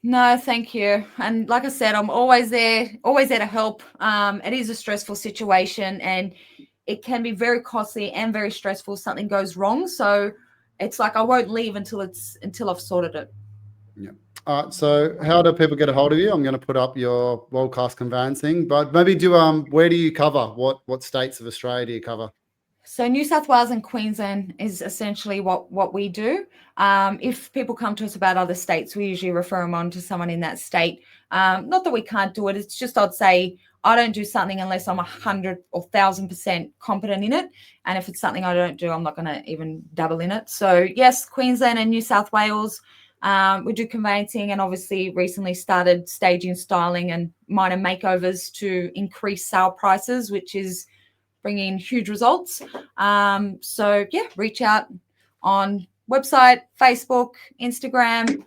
No, thank you. And like I said, I'm always there to help. It is a stressful situation and it can be very costly and very stressful if something goes wrong. So it's like I won't leave until I've sorted it. Yeah. All right. So how do people get a hold of you? I'm going to put up your world-class conveyancing, but maybe where do you cover? What states of Australia do you cover? So New South Wales and Queensland is essentially what we do. If people come to us about other states, we usually refer them on to someone in that state. Not that we can't do it. It's just I'd say I don't do something unless I'm 100 or 1,000% competent in it. And if it's something I don't do, I'm not going to even dabble in it. So yes, Queensland and New South Wales, we do conveyancing and obviously recently started staging, styling and minor makeovers to increase sale prices, which is bringing huge results. So yeah, reach out on website, Facebook, Instagram,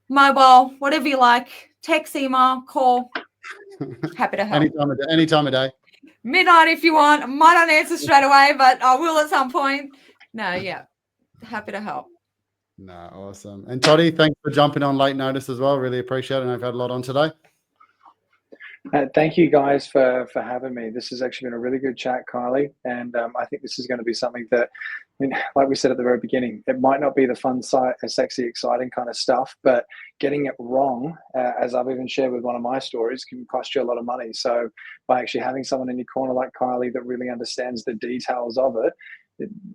mobile, whatever you like, text, email, call. Happy to help. Any time of day. Midnight if you want. I might not answer straight away, but I will at some point. No, yeah, happy to help. No, awesome. And Toddy, thanks for jumping on late notice as well. Really appreciate it. And I've had a lot on today. Thank you guys for having me. This has actually been a really good chat, Kylie. And I think this is going to be something that, I mean, like we said at the very beginning, it might not be the fun, sexy, exciting kind of stuff, but getting it wrong, as I've even shared with one of my stories, can cost you a lot of money. So by actually having someone in your corner like Kylie that really understands the details of it,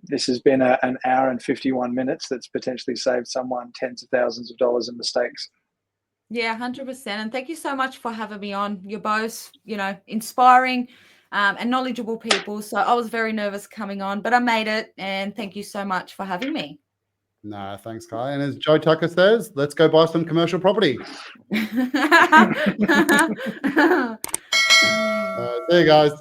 this has been an hour and 51 minutes that's potentially saved someone tens of thousands of dollars in mistakes. Yeah, 100%. And thank you so much for having me on. You're both, inspiring and knowledgeable people. So I was very nervous coming on, but I made it. And thank you so much for having me. No, thanks, Kai. And as Joe Tucker says, let's go buy some commercial property. See you guys.